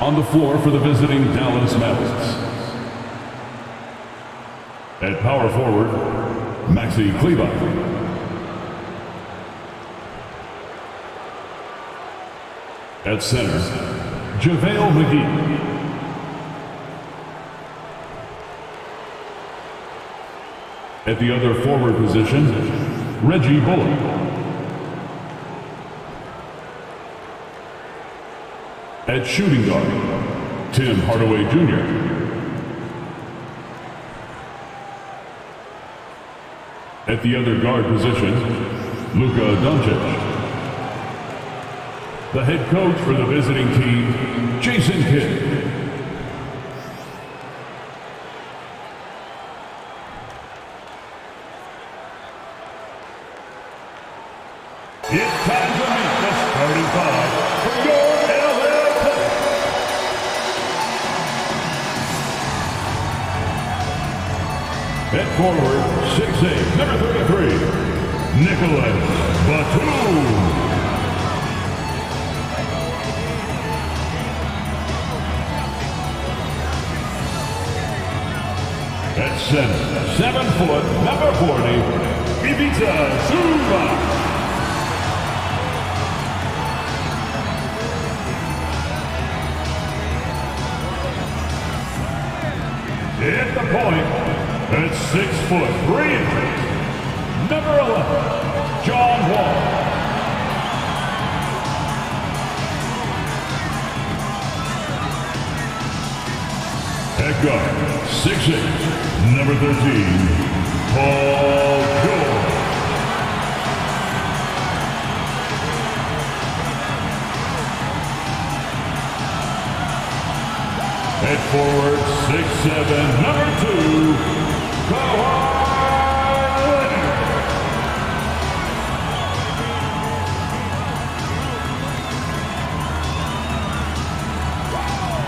On the floor for the visiting Dallas Mavericks. At power forward, Maxi Kleber. At center, JaVale McGee. At the other forward position, Reggie Bullock. At shooting guard, Tim Hardaway Jr. At the other guard position, Luka Doncic. The head coach for the visiting team, Jason Kidd. It's time to meet the starting five for your LA Clippers. At forward, 6'8", number 33, Nicholas Batum. At center, 7 foot, number 40, Ivica Zubac. At the point, at 6 foot, 3 inches, number 11, John Wall. At guard, 6'8", number 13, Paul George. At forward, 6'7", number 2, Kawhi Leonard.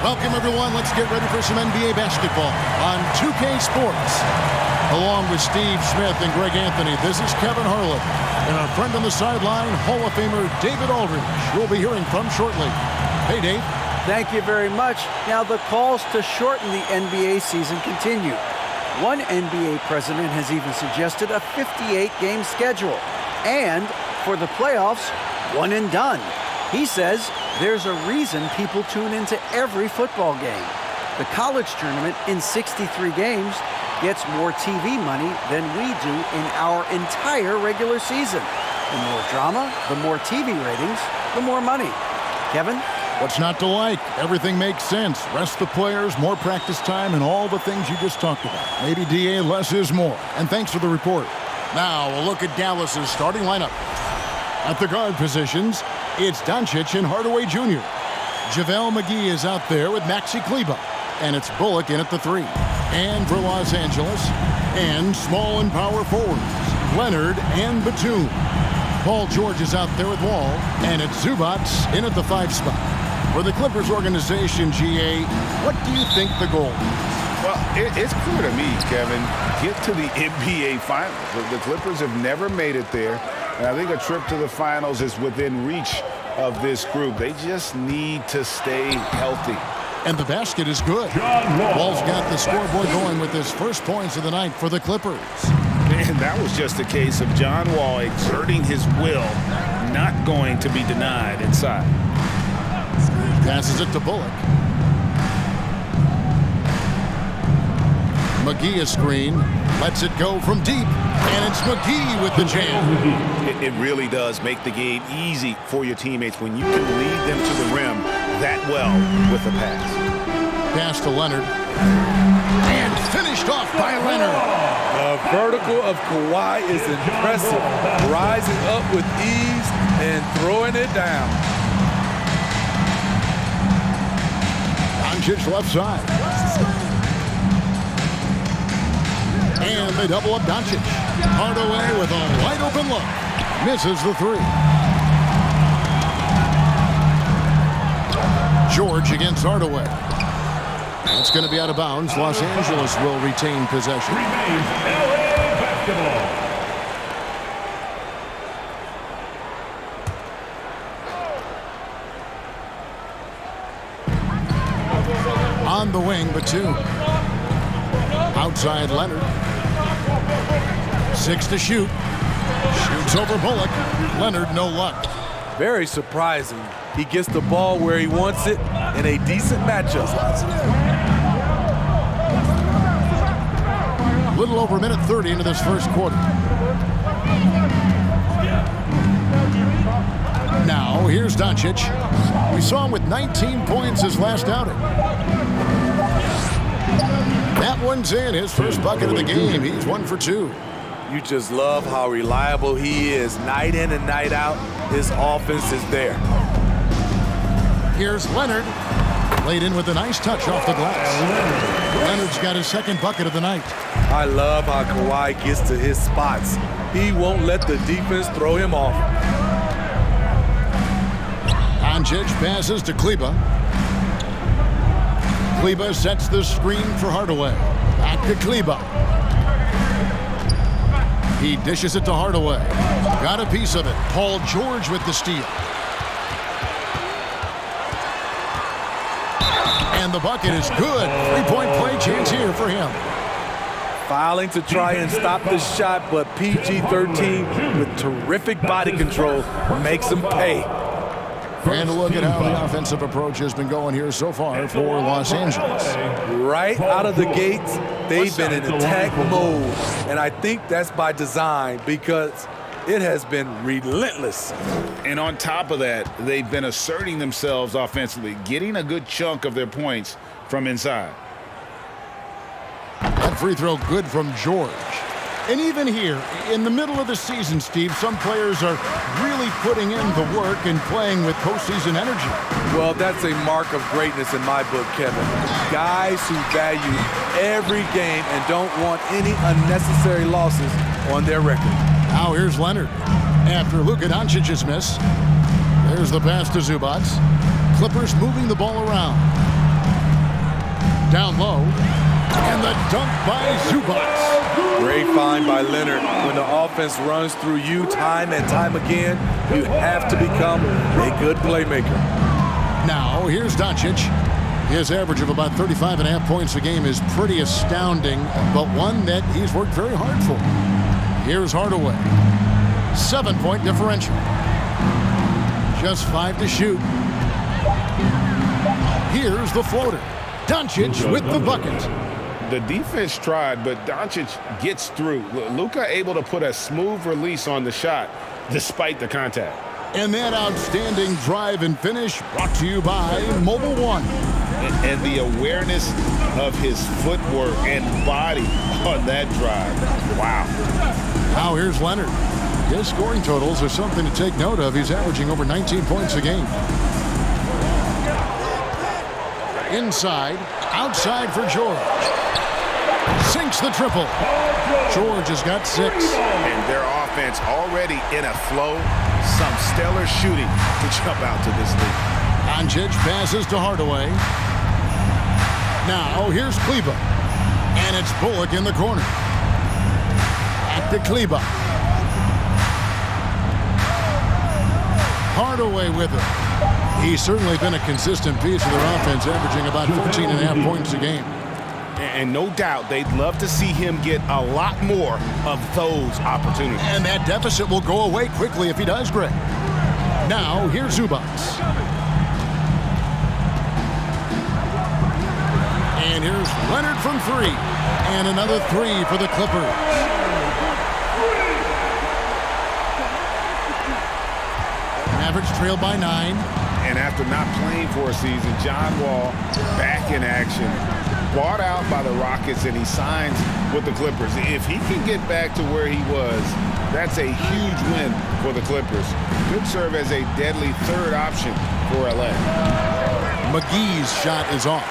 Welcome, everyone. Let's get ready for some NBA basketball on 2K Sports. Along with Steve Smith and Greg Anthony, this is Kevin Harlan. And our friend on the sideline, Hall of Famer David Aldridge, we'll be hearing from shortly. Hey, Dave. Thank you very much. Now, the calls to shorten the NBA season continue. One NBA president has even suggested a 58-game schedule. And for the playoffs, one and done. He says there's a reason people tune into every football game. The college tournament in 63 games gets more TV money than we do in our entire regular season. The more drama, the more TV ratings, the more money. Kevin? What's not to like? Everything makes sense. Rest the players, more practice time, and all the things you just talked about. Maybe, DA, less is more. And thanks for the report. Now, we'll look at Dallas's starting lineup. At the guard positions, it's Doncic and Hardaway Jr. JaVale McGee is out there with Maxi Kleber. And it's Bullock in at the 3. And for Los Angeles, and small and power forwards, Leonard and Batum. Paul George is out there with Wall, and it's Zubac in at the 5 spot. For the Clippers organization, GA, what do you think the goal is? Well, it's clear to me, Kevin. Get to the NBA Finals. The Clippers have never made it there, and I think a trip to the Finals is within reach of this group. They just need to stay healthy. And the basket is good. Wall's got the scoreboard going with his first points of the night for the Clippers. And that was just a case of John Wall exerting his will, not going to be denied inside. Passes it to Bullock. McGee a screen, lets it go from deep, and it's McGee with the jam. It really does make the game easy for your teammates when you can lead them to the rim that well with a pass. Pass to Leonard. And finished off by Leonard. The vertical of Kawhi is impressive. Rising up with ease and throwing it down. Doncic left side. And they double up Doncic. Hardaway with a wide open look. Misses the 3. George against Hardaway. That's going to be out of bounds. Los Angeles will retain possession. Remains LA basketball. on the wing, but 2. Outside Leonard. 6 to shoot. Shoots over Bullock. Leonard, no luck. Very surprising. He gets the ball where he wants it in a decent matchup. A little over a minute 30 into this first quarter. Now, here's Doncic. We saw him with 19 points his last outing. That one's in, his first bucket of the game. He's 1 for 2. You just love how reliable he is. Night in and night out, his offense is there. Here's Leonard. Laid in with a nice touch off the glass. Leonard's got his second bucket of the night. I love how Kawhi gets to his spots. He won't let the defense throw him off. Doncic passes to Kleba. Kleba sets the screen for Hardaway. Back to Kleba. He dishes it to Hardaway. Got a piece of it. Paul George with the steal. And the bucket is good. 3-point play chance here for him. Fouling to try and stop the shot, but PG-13 with terrific body control makes him pay. And a look at how the offensive approach has been going here so far for Los Angeles. Right out of the gates, they've been in attack mode. And I think that's by design because it has been relentless. And on top of that, they've been asserting themselves offensively, getting a good chunk of their points from inside. That free throw good from George. And even here, in the middle of the season, Steve, some players are really putting in the work and playing with postseason energy. Well, that's a mark of greatness in my book, Kevin. Guys who value every game and don't want any unnecessary losses on their record. Now here's Leonard. After Luka Doncic's miss, there's the pass to Zubac. Clippers moving the ball around. Down low. And the dunk by Zubac. Great find by Leonard. When the offense runs through you time and time again, you have to become a good playmaker. Now, here's Doncic. His average of about 35.5 points a game is pretty astounding, but one that he's worked very hard for. Here's Hardaway. 7-point differential. Just 5 to shoot. Here's the floater. Doncic with the bucket. The defense tried, but Doncic gets through. Luka able to put a smooth release on the shot despite the contact. And that outstanding drive and finish brought to you by Mobile One. And the awareness of his footwork and body on that drive. Wow. Now here's Leonard. His scoring totals are something to take note of. He's averaging over 19 points a game. Inside, outside for George. Sinks the triple. George has got 6. And their offense already in a flow. Some stellar shooting to jump out to this lead. Doncic passes to Hardaway. Now here's Kleba. And it's Bullock in the corner. Back to Kleba. Hardaway with it. He's certainly been a consistent piece of their offense, averaging about 14.5 points a game. And no doubt they'd love to see him get a lot more of those opportunities. And that deficit will go away quickly if he does, Greg. Now, here's Zubac. And here's Leonard from 3. And another 3 for the Clippers. Mavericks trail by 9. And after not playing for a season, John Wall back in action. Bought out by the Rockets, and he signs with the Clippers. If he can get back to where he was, that's a huge win for the Clippers. Could serve as a deadly third option for LA. McGee's shot is off.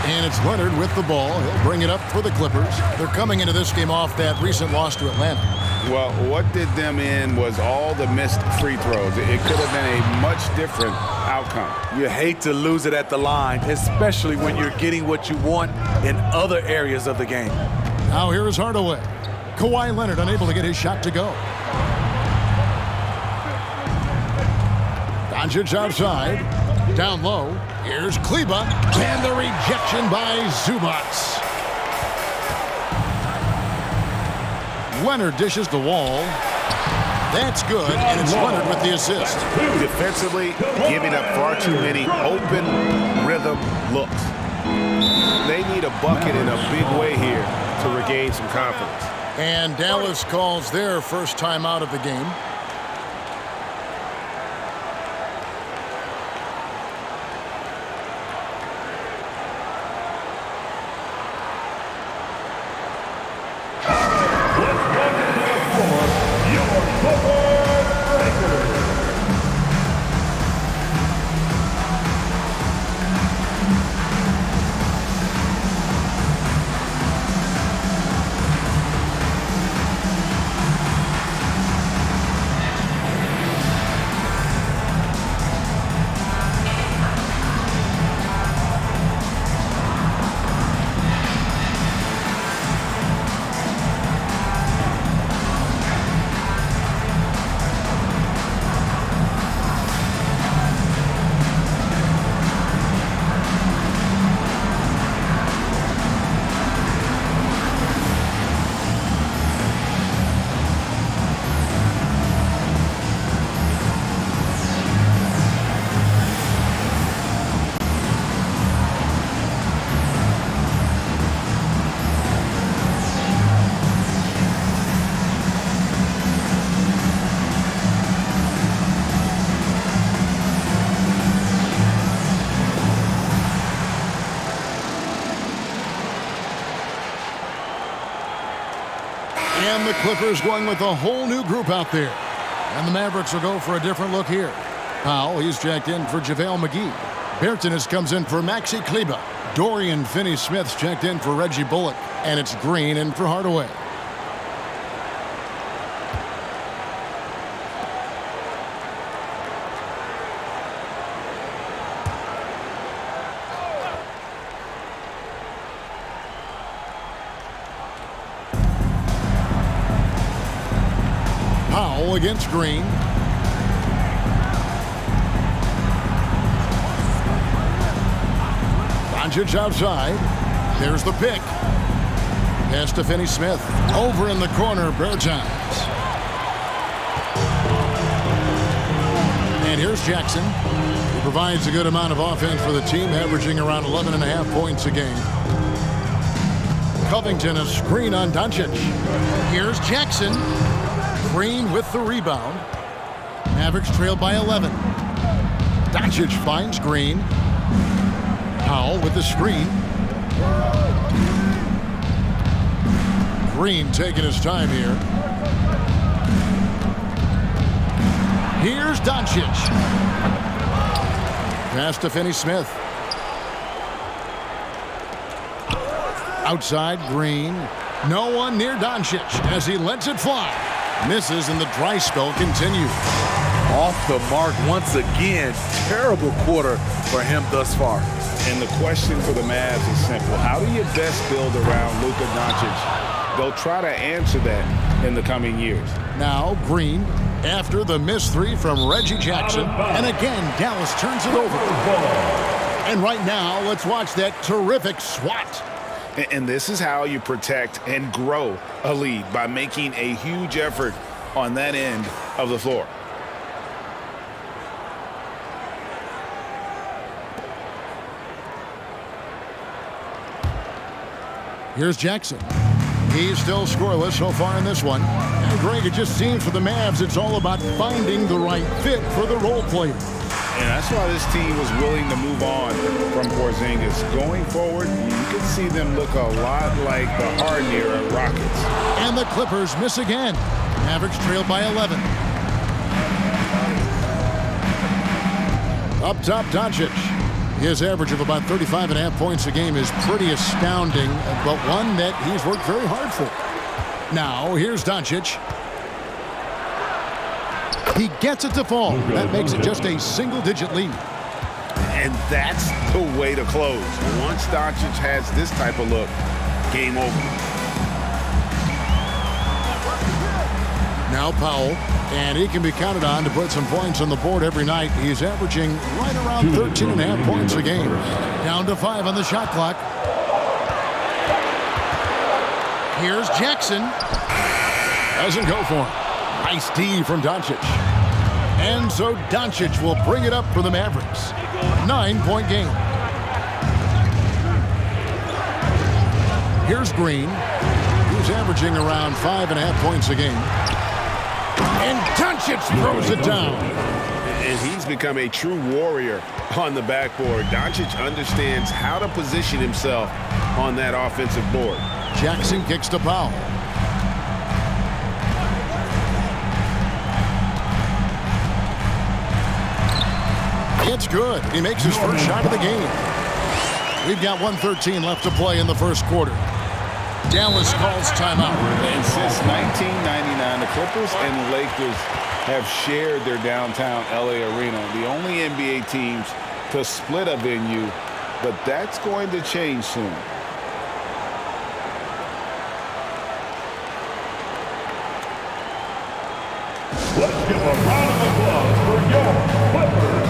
And it's Leonard with the ball. He'll bring it up for the Clippers. They're coming into this game off that recent loss to Atlanta. Well, what did them in was all the missed free throws. It could have been a much different outcome. You hate to lose it at the line, especially when you're getting what you want in other areas of the game. Now here is Hardaway. Kawhi Leonard unable to get his shot to go. Doncic outside. Down low. Here's Kleba, and the rejection by Zubats. Leonard dishes the Wall. That's good, and it's Leonard with the assist. Defensively, giving up far too many open rhythm looks. They need a bucket in a big way here to regain some confidence. And Dallas calls their first time out of the game. And the Clippers going with a whole new group out there. And the Mavericks will go for a different look here. Powell, he's checked in for JaVale McGee. Bertanis comes in for Maxi Kleba. Dorian Finney-Smith's checked in for Reggie Bullock. And it's Green in for Hardaway. Powell against Green. Doncic outside. There's the pick. Pass to Finney-Smith. Over in the corner, Bertans. And here's Jackson. He provides a good amount of offense for the team, averaging around 11.5 points a game. Covington, a screen on Doncic. Here's Jackson. Green with the rebound. Mavericks trail by 11. Doncic finds Green. Powell with the screen. Green taking his time here. Here's Doncic. Pass to Finney-Smith. Outside, Green. No one near Doncic as he lets it fly. Misses and the dry spell continues. Off the mark once again. Terrible quarter for him thus far. And the question for the Mavs is simple. How do you best build around Luka Doncic? They'll try to answer that in the coming years. Now Green after the missed three from Reggie Jackson. And again, Dallas turns it over. And right now, let's watch that terrific swat. And this is how you protect and grow a lead, by making a huge effort on that end of the floor. Here's Jackson. He's still scoreless so far in this one. And Greg, it just seems for the Mavs it's all about finding the right fit for the role player. And that's why this team was willing to move on from Porzingis. Going forward, you can see them look a lot like the Harden era Rockets. And the Clippers miss again. Mavericks trail by 11. Up top, Doncic. His average of about 35.5 points a game is pretty astounding, but one that he's worked very hard for. Now, here's Doncic. He gets it to fall. That makes it just a single-digit lead. And that's the way to close. Once Doncic has this type of look, game over. Now Now Powell, and he can be counted on to put some points on the board every night. He's averaging right around 13.5 points a game. Down to 5 on the shot clock. Here's Jackson. Doesn't go for him. Nice D from Doncic. And so Doncic will bring it up for the Mavericks. 9-point game. Here's Green, who's averaging around 5.5 points a game. And Doncic throws it down. And he's become a true warrior on the backboard. Doncic understands how to position himself on that offensive board. Jackson kicks to Powell. It's good. He makes his first shot of the game. We've got 1:13 left to play in the first quarter. Dallas calls timeout. And since 1999, the Clippers and Lakers have shared their downtown LA arena. The only NBA teams to split a venue, but that's going to change soon. Let's give a round of applause for your Clippers.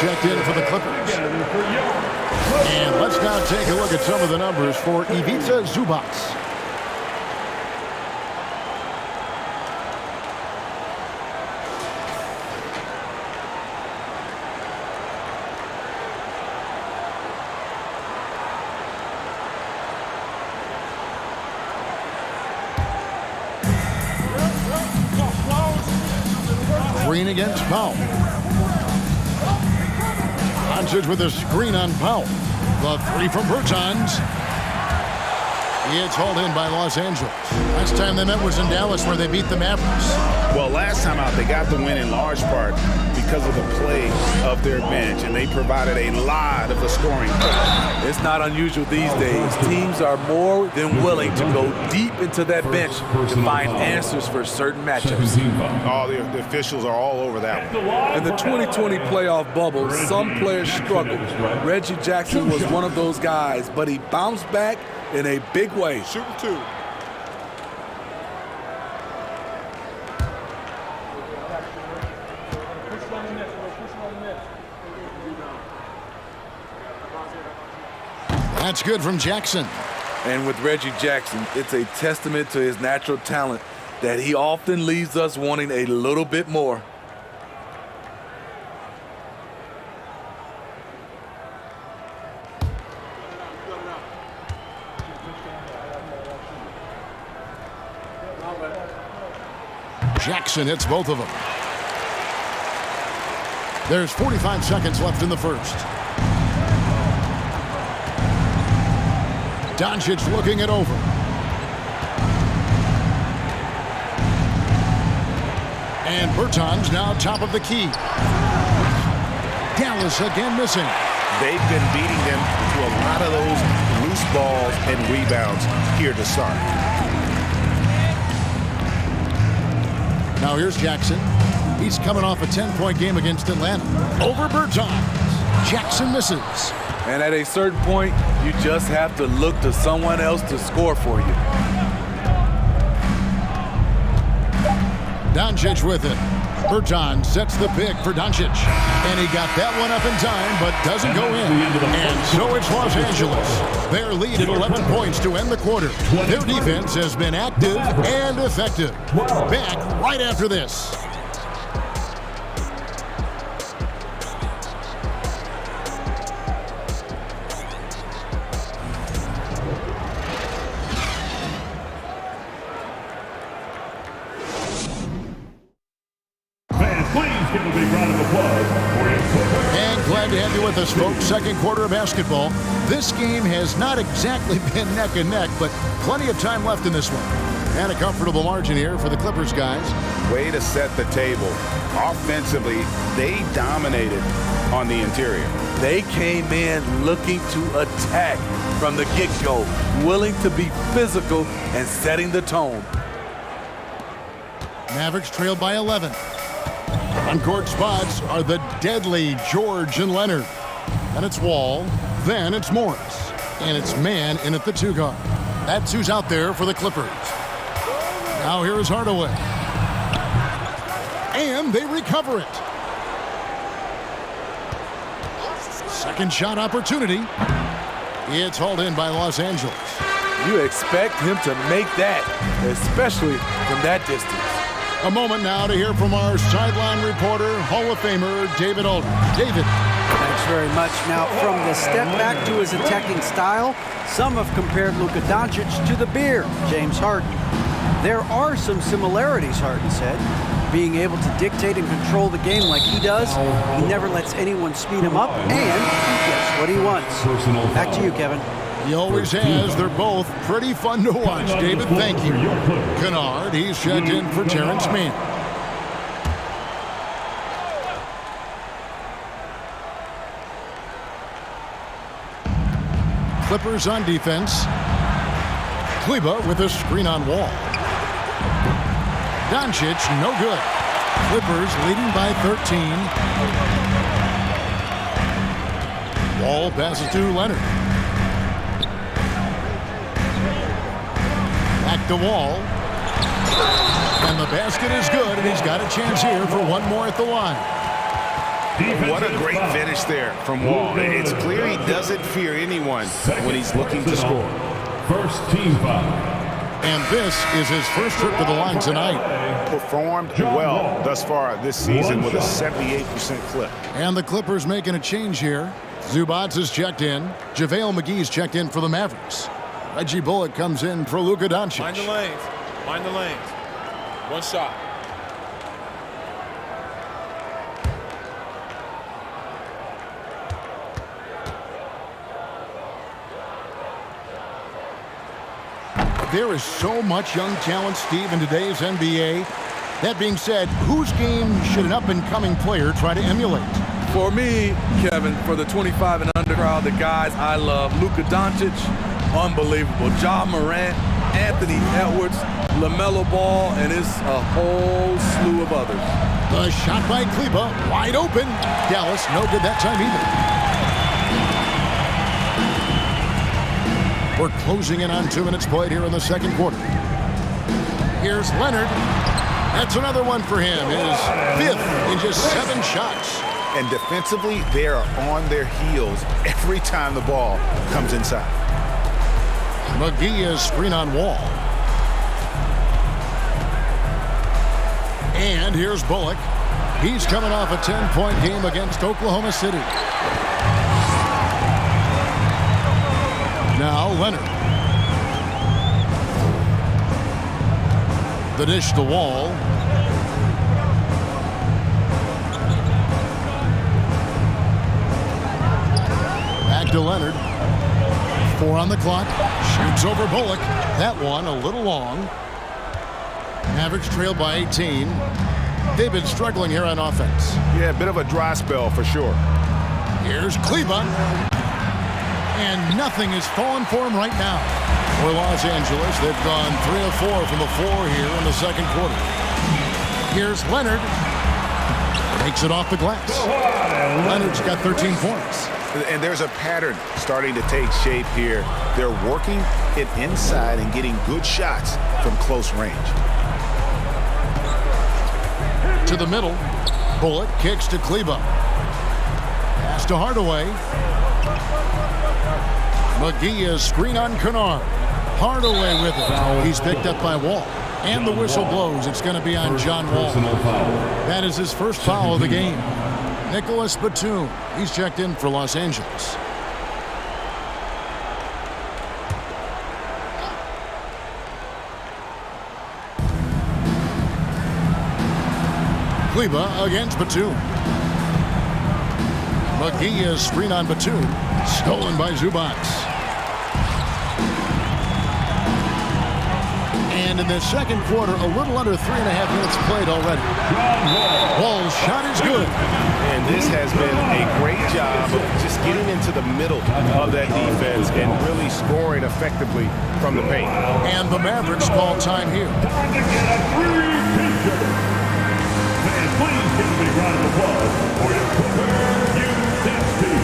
Checked in for the Clippers. And let's now take a look at some of the numbers for Ivica Zubac. Green against Powell. Doncic with a screen on Powell. The three from Bertans. It's hauled in by Los Angeles. Last time they met was in Dallas, where they beat the Mavericks. Well, last time out, they got the win in large part because of the play of their bench, and they provided a lot of the scoring. It's not unusual these days. Teams are more than willing to go deep into that bench to find answers for certain matchups. Oh, the officials are all over that one. In the 2020 playoff bubble, some players struggled. Reggie Jackson was one of those guys, but he bounced back in a big way. Shooting two. That's good from Jackson. And with Reggie Jackson, it's a testament to his natural talent that he often leaves us wanting a little bit more. Jackson hits both of them. There's 45 seconds left in the first. Doncic looking it over. And Bertans now top of the key. Dallas again missing. They've been beating them to a lot of those loose balls and rebounds here to start. Now here's Jackson. He's coming off a 10-point game against Atlanta. Over Bertans. Jackson misses. And at a certain point, you just have to look to someone else to score for you. Doncic with it. Berton sets the pick for Doncic. And he got that one up in time, but doesn't go in. And so it's Los Angeles. Their lead at 11 points to end the quarter. Their defense has been active and effective. Back right after this. And glad to have you with us, folks. Second quarter of basketball. This game has not exactly been neck and neck, but plenty of time left in this one. And a comfortable margin here for the Clippers guys. Way to set the table. Offensively, they dominated on the interior. They came in looking to attack from the get-go, willing to be physical and setting the tone. Mavericks trail by 11. On-court spots are the deadly George and Leonard. Then it's Wall. Then it's Morris. And it's man in at the 2 guard. That's who's out there for the Clippers. Now here is Hardaway. And they recover it. Second shot opportunity. It's hauled in by Los Angeles. You expect him to make that, especially from that distance. A moment now to hear from our sideline reporter, Hall of Famer David Aldridge. David. Thanks very much. Now, from the step back to his attacking style, some have compared Luka Doncic to the bear, James Harden. There are some similarities, Harden said. Being able to dictate and control the game like he does, he never lets anyone speed him up, and he gets what he wants. Back to you, Kevin. He always has. They're both pretty fun to watch. David, thank you. Kennard, he's checked in for Terrence Mann. Clippers on defense. Kleba with a screen on Wall. Doncic, no good. Clippers leading by 13. Wall passes to Leonard. Back to Wall. And the basket is good, and he's got a chance here for one more at the line. What a great finish there from Wall. It's clear he doesn't fear anyone when he's looking to score. First team foul. And this is his first trip to the line tonight. Performed well thus far this season with a 78% clip. And the Clippers making a change here. Zubats is checked in. JaVale McGee's checked in for the Mavericks. Reggie Bullock comes in for Luka Doncic. Mind the lanes. Mind the lanes. One shot. There is so much young talent, Steve, in today's NBA. That being said, whose game should an up-and-coming player try to emulate? For me, Kevin, for the 25 and under crowd, the guys I love, Luka Doncic, unbelievable. Ja Morant, Anthony Edwards, LaMelo Ball, and it's a whole slew of others. The shot by Kleba, wide open. Dallas, no good that time either. We're closing in on 2 minutes played here in the second quarter. Here's Leonard. That's another one for him. His 5th in just 7 shots. And defensively, they are on their heels every time the ball comes inside. McGee is screen on Wall. And here's Bullock. He's coming off a 10-point game against Oklahoma City. Now Leonard. The dish to Wall. Back to Leonard. 4 on the clock. Shoots over Bullock. That one a little long. Mavericks trail by 18. They've been struggling here on offense. Yeah, a bit of a dry spell for sure. Here's Kleba. And nothing is falling for him right now. For Los Angeles, they've gone 3 of 4 from the floor here in the second quarter. Here's Leonard. Takes it off the glass. Leonard's got 13 points. And there's a pattern starting to take shape here. They're working it inside and getting good shots from close range. to the middle. Bullock kicks to Kleba. Pass to Hardaway. McGee is screen on Kennard. Hardaway with it. He's picked up by Wall. And the whistle blows. It's going to be on John Wall. That is his first foul of the game. Nicholas Batum. He's checked in for Los Angeles. Kleba against Batum. McGee is screen on Batum. Stolen by Zubac. And in the second quarter, a little under 3.5 minutes played already. Wall's shot is good. And this has been a great job of just getting into the middle of that defense and really scoring effectively from the paint. And the Mavericks call time here. Time to get a three-peater. Fans, please give a big round of applause for your Clipper U-16 team.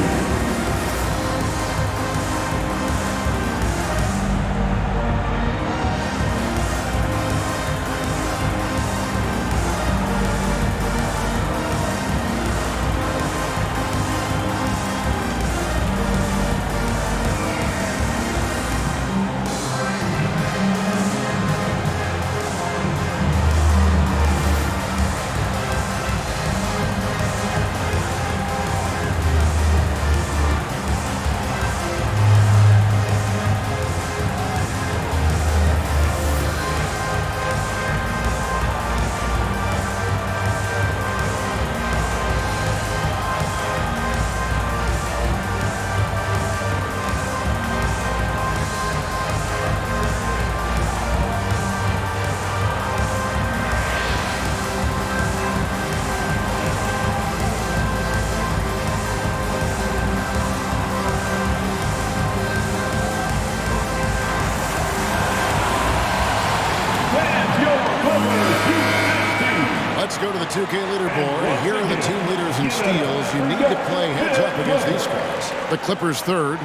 Let's go to the 2K leaderboard. Here are the team leaders in steals. You need to play heads up against these guys. The Clippers third.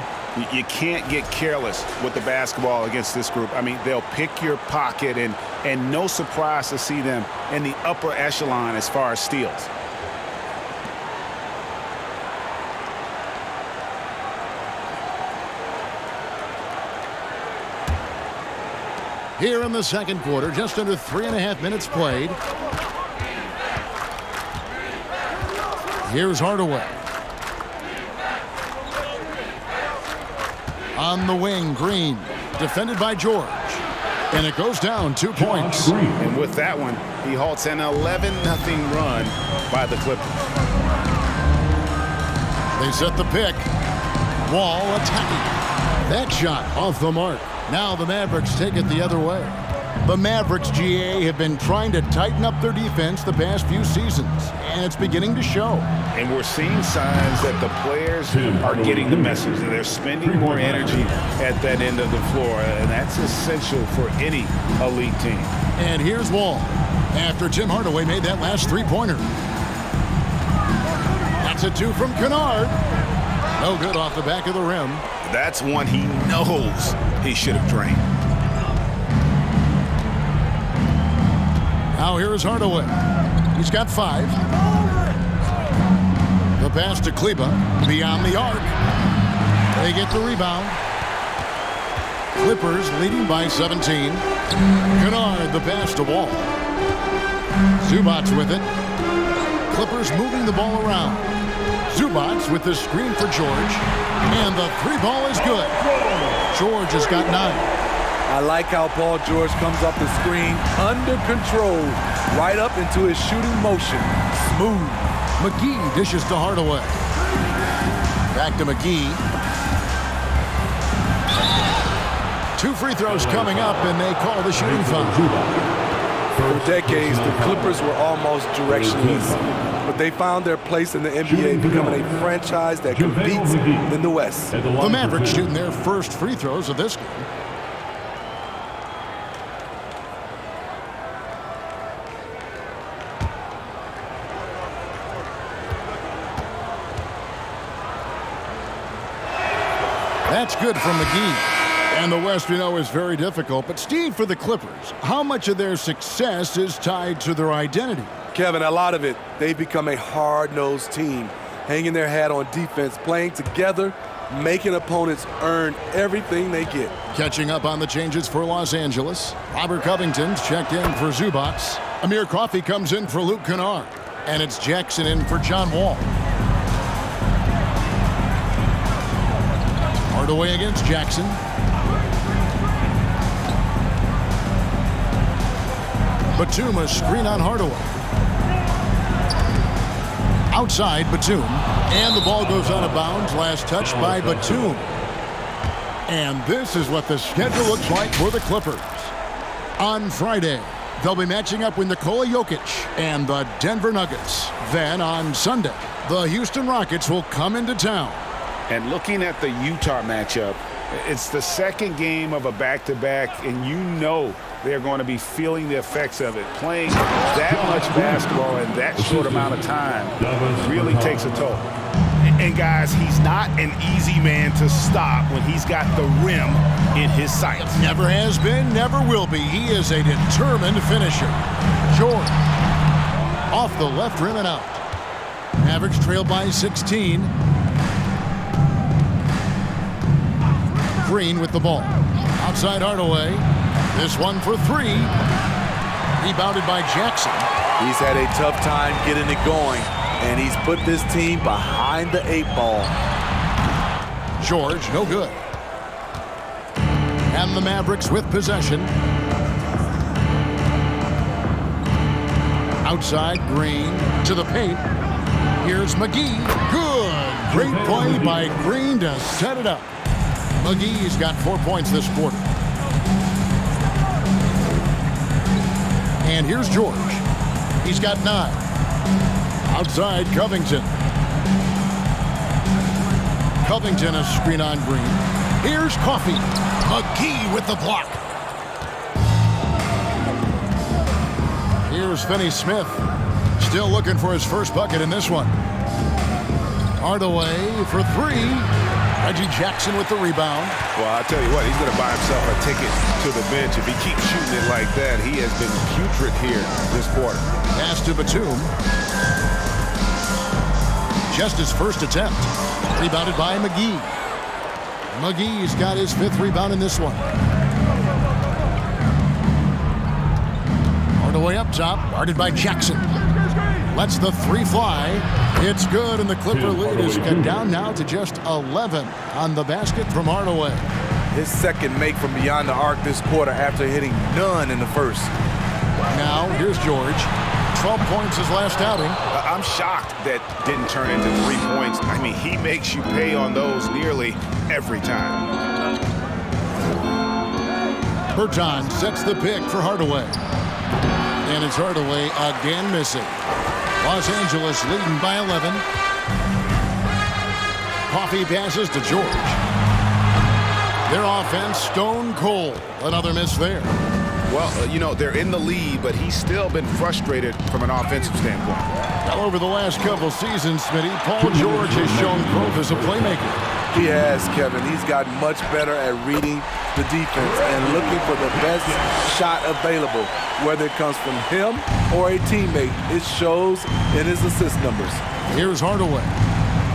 You can't get careless with the basketball against this group. I mean, they'll pick your pocket, and no surprise to see them in the upper echelon as far as steals. Here in the second quarter, just under 3.5 minutes played. Here's Hardaway. On the wing, Green. Defended by George. And it goes down 2 points. And with that one, he halts an 11-0 run by the Clippers. They set the pick. Wall attacking. That shot off the mark. Now the Mavericks take it the other way. The Mavericks, GA, have been trying to tighten up their defense the past few seasons, and it's beginning to show. And we're seeing signs that the players are getting the message, that they're spending more energy at that end of the floor, and that's essential for any elite team. And here's Wall after Tim Hardaway made that last three-pointer. That's a two from Kennard. No good off the back of the rim. That's one he knows he should have drained. Now here's Hardaway. He's got 5. The pass to Kleba beyond the arc. They get the rebound. Clippers leading by 17. Kennard the pass to Wall. Zubac with it. Clippers moving the ball around. Zubac with the screen for George. And the 3-ball is good. George has got 9. I like how Paul George comes off the screen under control, right up into his shooting motion. Smooth. McGee dishes to Hardaway. Back to McGee. 2 free throws coming up, and they call the shooting foul. For decades, the Clippers were almost directionless, but they found their place in the NBA, becoming a franchise that competes in the West. The Mavericks shooting their first free throws of this game. That's good from McGee. And the West, we know, is very difficult. But, Steve, for the Clippers, how much of their success is tied to their identity? Kevin, a lot of it, they've become a hard-nosed team, hanging their hat on defense, playing together, making opponents earn everything they get. Catching up on the changes for Los Angeles. Robert Covington's checked in for Zubats. Amir Coffey comes in for Luke Kennard. And it's Jackson in for John Wall. Hardaway against Jackson. Batum, a screen on Hardaway. Outside Batum. And the ball goes out of bounds. Last touch by Batum. And this is what the schedule looks like for the Clippers. On Friday, they'll be matching up with Nikola Jokic and the Denver Nuggets. Then on Sunday, the Houston Rockets will come into town. And looking at the Utah matchup, it's the second game of a back-to-back, and you know they're going to be feeling the effects of it. Playing that much basketball in that short amount of time really takes a toll. And guys, he's not an easy man to stop when he's got the rim in his sights. Never has been, never will be. He is a determined finisher. George off the left rim and out. Mavericks trail by 16. Green with the ball. Outside Hardaway. This one for three. Rebounded by Jackson. He's had a tough time getting it going, and he's put this team behind the 8-ball. George, no good. And the Mavericks with possession. Outside, Green to the paint. Here's McGee. Good. Great play by Green to set it up. McGee's got 4 points this quarter. And here's George. He's got 9. Outside, Covington. Covington a screen on Green. Here's Coffey. McGee with the block. Here's Finney-Smith. Still looking for his first bucket in this one. Hardaway for 3. Reggie Jackson with the rebound. Well, I'll tell you what, he's going to buy himself a ticket to the bench. If he keeps shooting it like that, he has been putrid here this quarter. Pass to Batum. Just his first attempt. Rebounded by McGee. McGee's got his 5th rebound in this one. Hardaway up top, guarded by Jackson. Lets the 3 fly. It's good, and the Clipper lead is cut down now to just 11 on the basket from Hardaway. His second make from beyond the arc this quarter after hitting none in the first. Now, here's George. 12 points his last outing. I'm shocked that didn't turn into 3 points. I mean, he makes you pay on those nearly every time. Berton sets the pick for Hardaway. And it's Hardaway again missing. Los Angeles leading by 11. Coffey passes to George. Their offense stone cold. Another miss there. Well, you know, they're in the lead, but he's still been frustrated from an offensive standpoint. Well, over the last couple seasons, Smitty, Paul George has shown growth as a playmaker. He has, Kevin. He's gotten much better at reading the defense and looking for the best shot available, whether it comes from him or a teammate. It shows in his assist numbers. Here's Hardaway,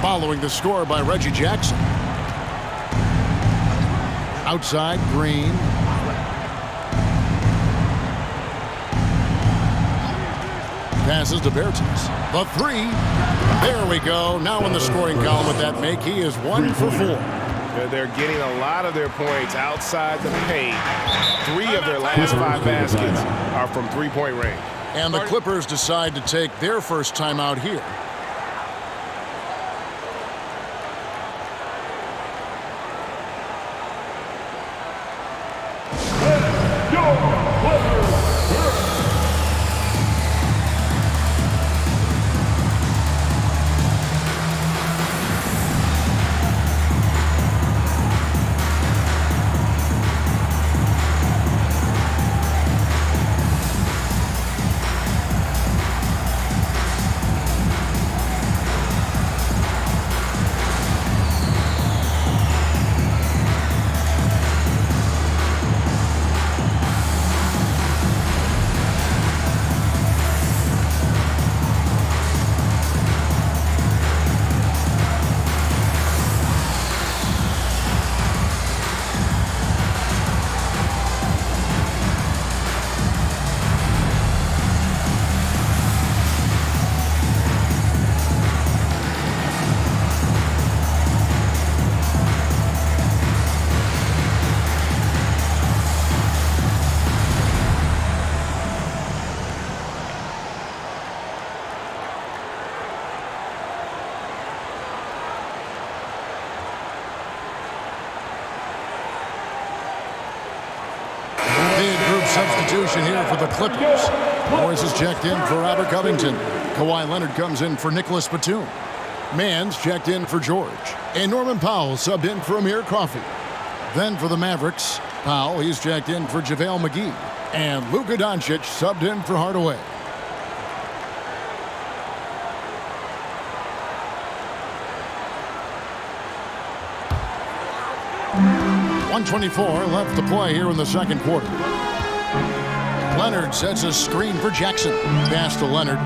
following the score by Reggie Jackson. Outside, Green. Passes to Bertens. The 3. There we go. Now in the scoring column with that make, he is 1 for 4. They're getting a lot of their points outside the paint. 3 of their last 5 baskets are from three-point range. And the Clippers decide to take their first time out here. substitution here for the Clippers. Morris is checked in for Robert Covington. Kawhi Leonard comes in for Nicholas Batum. Mann's checked in for George. And Norman Powell subbed in for Amir Coffey. Then for the Mavericks, Powell, he's checked in for JaVale McGee. And Luka Doncic subbed in for Hardaway. .124 left to play here in the second quarter. Leonard sets a screen for Jackson. Pass to Leonard.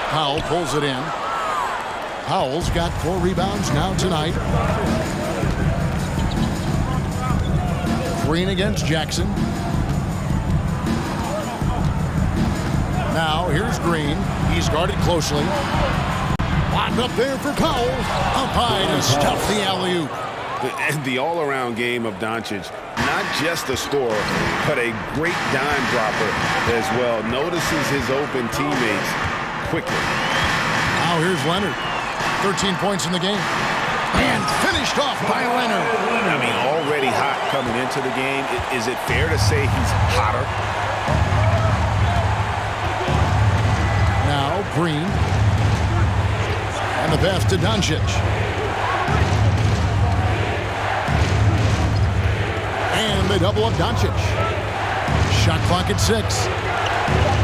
Powell pulls it in. Powell's got 4 rebounds now tonight. Green against Jackson. Now here's Green. He's guarded closely. Locked up there for Powell. Up high to stuff the alley-oop. The all-around game of Doncic, not just a scorer, but a great dime dropper as well. Notices his open teammates quickly. Now here's Leonard. 13 points in the game. And finished off by Leonard. I mean, already hot coming into the game. Is it fair to say he's hotter? Now Green. And the pass to Doncic. And they double up Doncic. Shot clock at 6.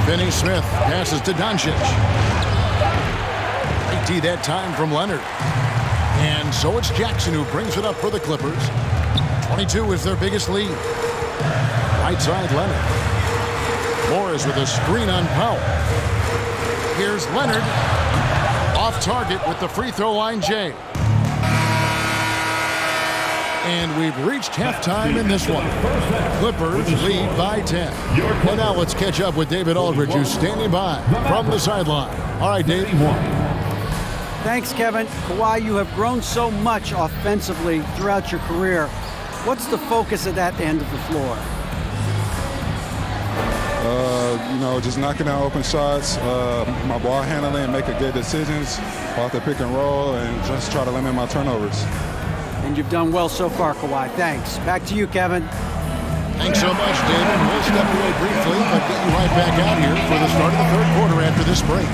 Finney Smith passes to Doncic. 80 that time from Leonard. And so it's Jackson who brings it up for the Clippers. 22 is their biggest lead. Right side Leonard. Morris with a screen on Powell. Here's Leonard. Off target with the free throw line, Jay. And we've reached halftime in this one. Clippers lead by 10. Well, now let's catch up with David Aldridge, who's standing by from the sideline. All right, Dave. Thanks, Kevin. Kawhi, you have grown so much offensively throughout your career. What's the focus at that end of the floor? Just knocking down open shots, my ball handling, making good decisions off the pick and roll, and just try to limit my turnovers. And you've done well so far, Kawhi. Thanks. Back to you, Kevin. Thanks so much, David. We'll step away briefly, but get you right back out here for the start of the third quarter after this break.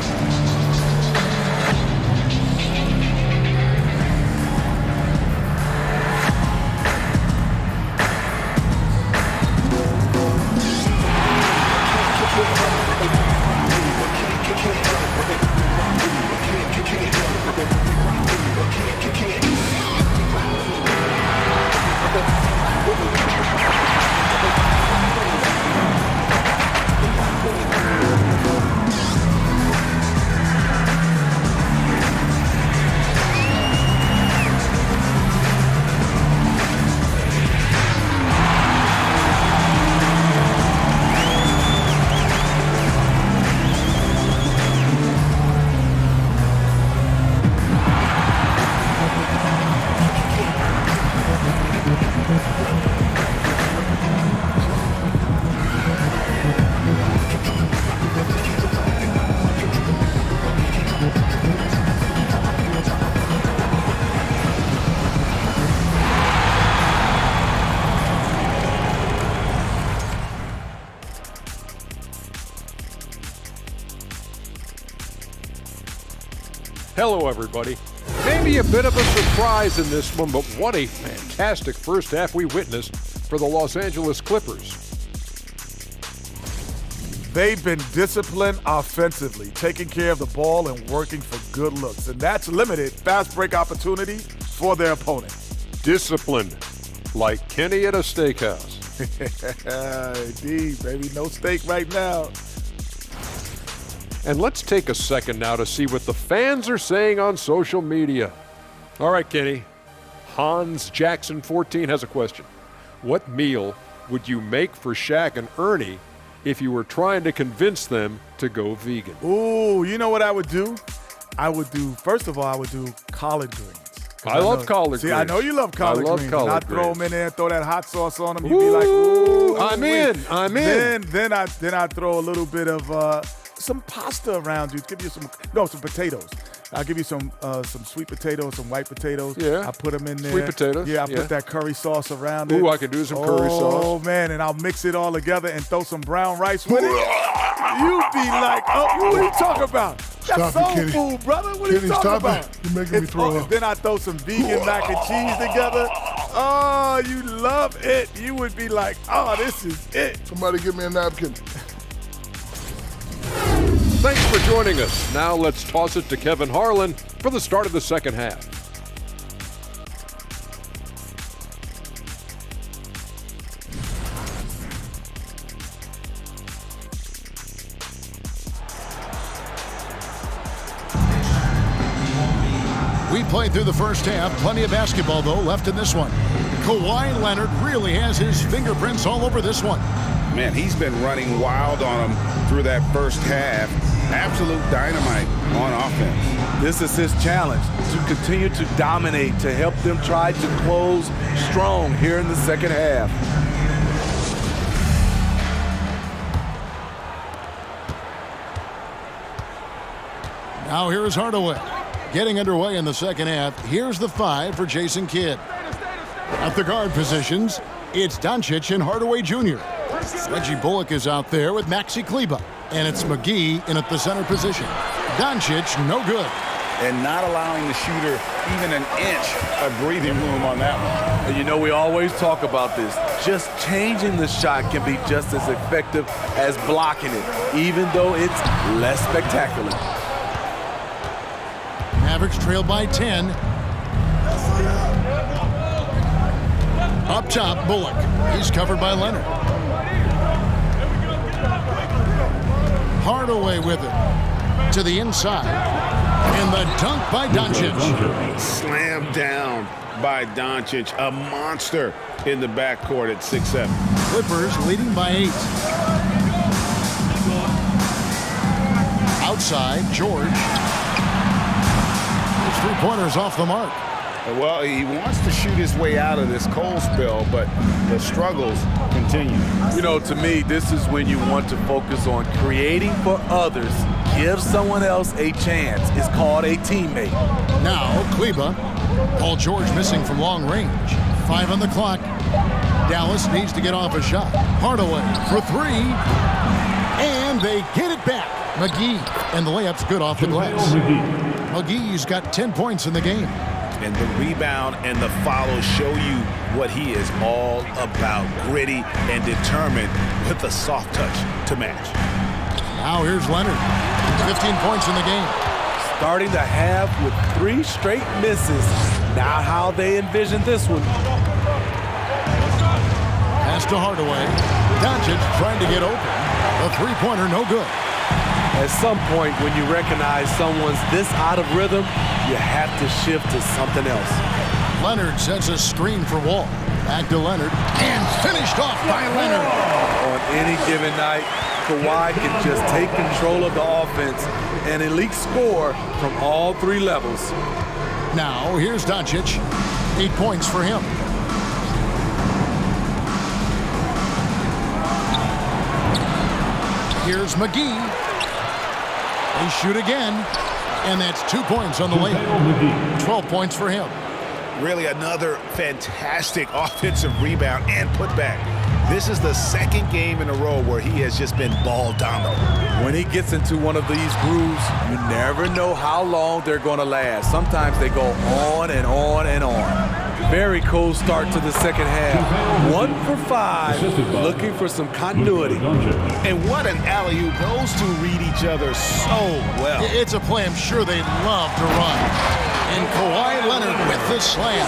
Hello, everybody. Maybe a bit of a surprise in this one, but what a fantastic first half we witnessed for the Los Angeles Clippers. They've been disciplined offensively, taking care of the ball and working for good looks, and that's limited fast break opportunity for their opponent. Disciplined, like Kenny at a steakhouse. Indeed, baby. No steak right now. And let's take a second now to see what the fans are saying on social media. All right, Kenny. Hans Jackson 14 has a question. What meal would you make for Shaq and Ernie if you were trying to convince them to go vegan? Ooh, you know what I would do? First of all, I would do collard greens. I love collard greens. See, I know you love collard greens. Collard I'd throw greens. them in there and throw that hot sauce on them. You'd be like, ooh. I'm in. Then I'd throw a little bit of some pasta around you. Give you some potatoes. I'll give you some sweet potatoes, some white potatoes. Yeah. I put them in there. Sweet potatoes. Yeah, I put that curry sauce around it. Ooh, I could do some curry sauce. Oh, man, and I'll mix it all together and throw some brown rice with it. You'd be like, oh, what are you talking about? That's Stop soul it, food, brother. What are you talking stop about? it. You're making me throw up. Then I throw some vegan mac and cheese together. Oh, you love it. You would be like, oh, this is it. Somebody give me a napkin. Thanks for joining us. Now let's toss it to Kevin Harlan for the start of the second half. We played through the first half. Plenty of basketball, though, left in this one. Kawhi Leonard really has his fingerprints all over this one. Man, he's been running wild on him through that first half. Absolute dynamite on offense. This is his challenge, to continue to dominate, to help them try to close strong here in the second half. Now here's Hardaway. Getting underway in the second half. Here's the 5 for Jason Kidd. At the guard positions, it's Doncic and Hardaway Jr. Reggie Bullock is out there with Maxi Kleber. And it's McGee in at the center position. Doncic, no good. And not allowing the shooter even an inch of breathing room on that one. And you know, we always talk about this. Just changing the shot can be just as effective as blocking it, even though it's less spectacular. Mavericks trail by 10. Up top, Bullock. He's covered by Leonard. Hardaway with it. To the inside. And the dunk by Doncic. Slammed down by Doncic. A monster in the backcourt at 6'7". Clippers leading by 8. Outside, George. His three-pointer's off the mark. Well, he wants to shoot his way out of this cold spell, but the struggles continue. You know, to me, this is when you want to focus on creating for others. Give someone else a chance. It's called a teammate. Now, Kleber. Paul George missing from long range. 5 on the clock. Dallas needs to get off a shot. Hardaway for 3. And they get it back. McGee. And the layup's good off the glass. McGee's got 10 points in the game. And the rebound and the follow show you what he is all about. Gritty and determined with a soft touch to match. Now here's Leonard. 15 points in the game. Starting the half with 3 straight misses. Not how they envisioned this one. Pass to Hardaway. Doncic trying to get open. The three-pointer no good. At some point, when you recognize someone's this out of rhythm, you have to shift to something else. Leonard sets a screen for Wall. Back to Leonard. And finished off by Leonard. On any given night, Kawhi can just take control of the offense, an elite score from all 3 levels. Now, here's Doncic. 8 points for him. Here's McGee. They shoot again, and that's 2 points on the layup. 12 points for him. Really another fantastic offensive rebound and putback. This is the second game in a row where he has just been ball dominant. When he gets into one of these grooves, you never know how long they're going to last. Sometimes they go on and on and on. Very cool start to the second half. 1 for 5, looking for some continuity. And what an alley-oop. Those two read each other so well. It's a play I'm sure they'd love to run. And Kawhi Leonard with the slam.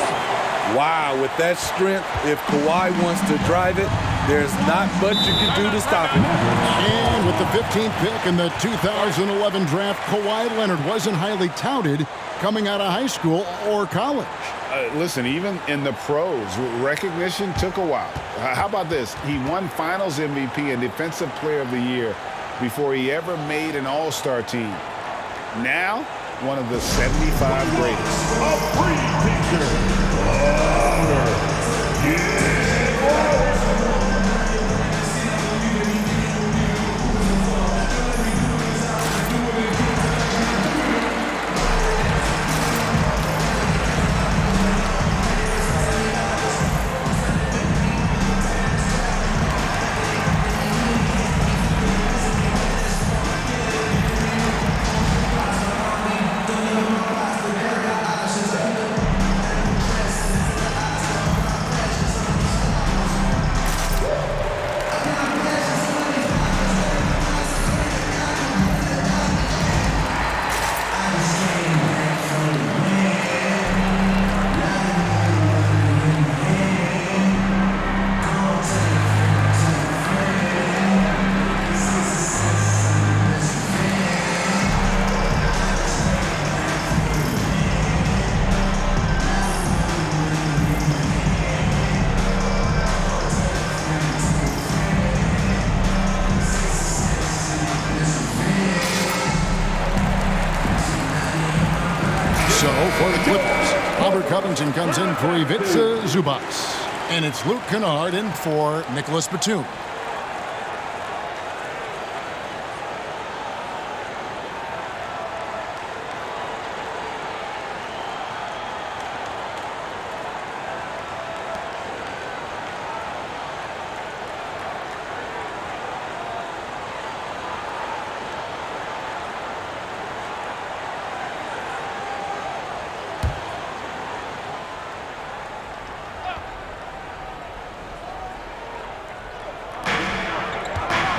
Wow, with that strength, if Kawhi wants to drive it, there's not much you can do to stop him. And with the 15th pick in the 2011 draft, Kawhi Leonard wasn't highly touted coming out of high school or college. Listen, even in the pros, recognition took a while. How about this? He won Finals MVP and Defensive Player of the Year before he ever made an All-Star team. Now, one of the 75 greatest. A free picture. For the Clippers, Robert Covington comes in for Ivica Zubac. And it's Luke Kennard in for Nicholas Batum.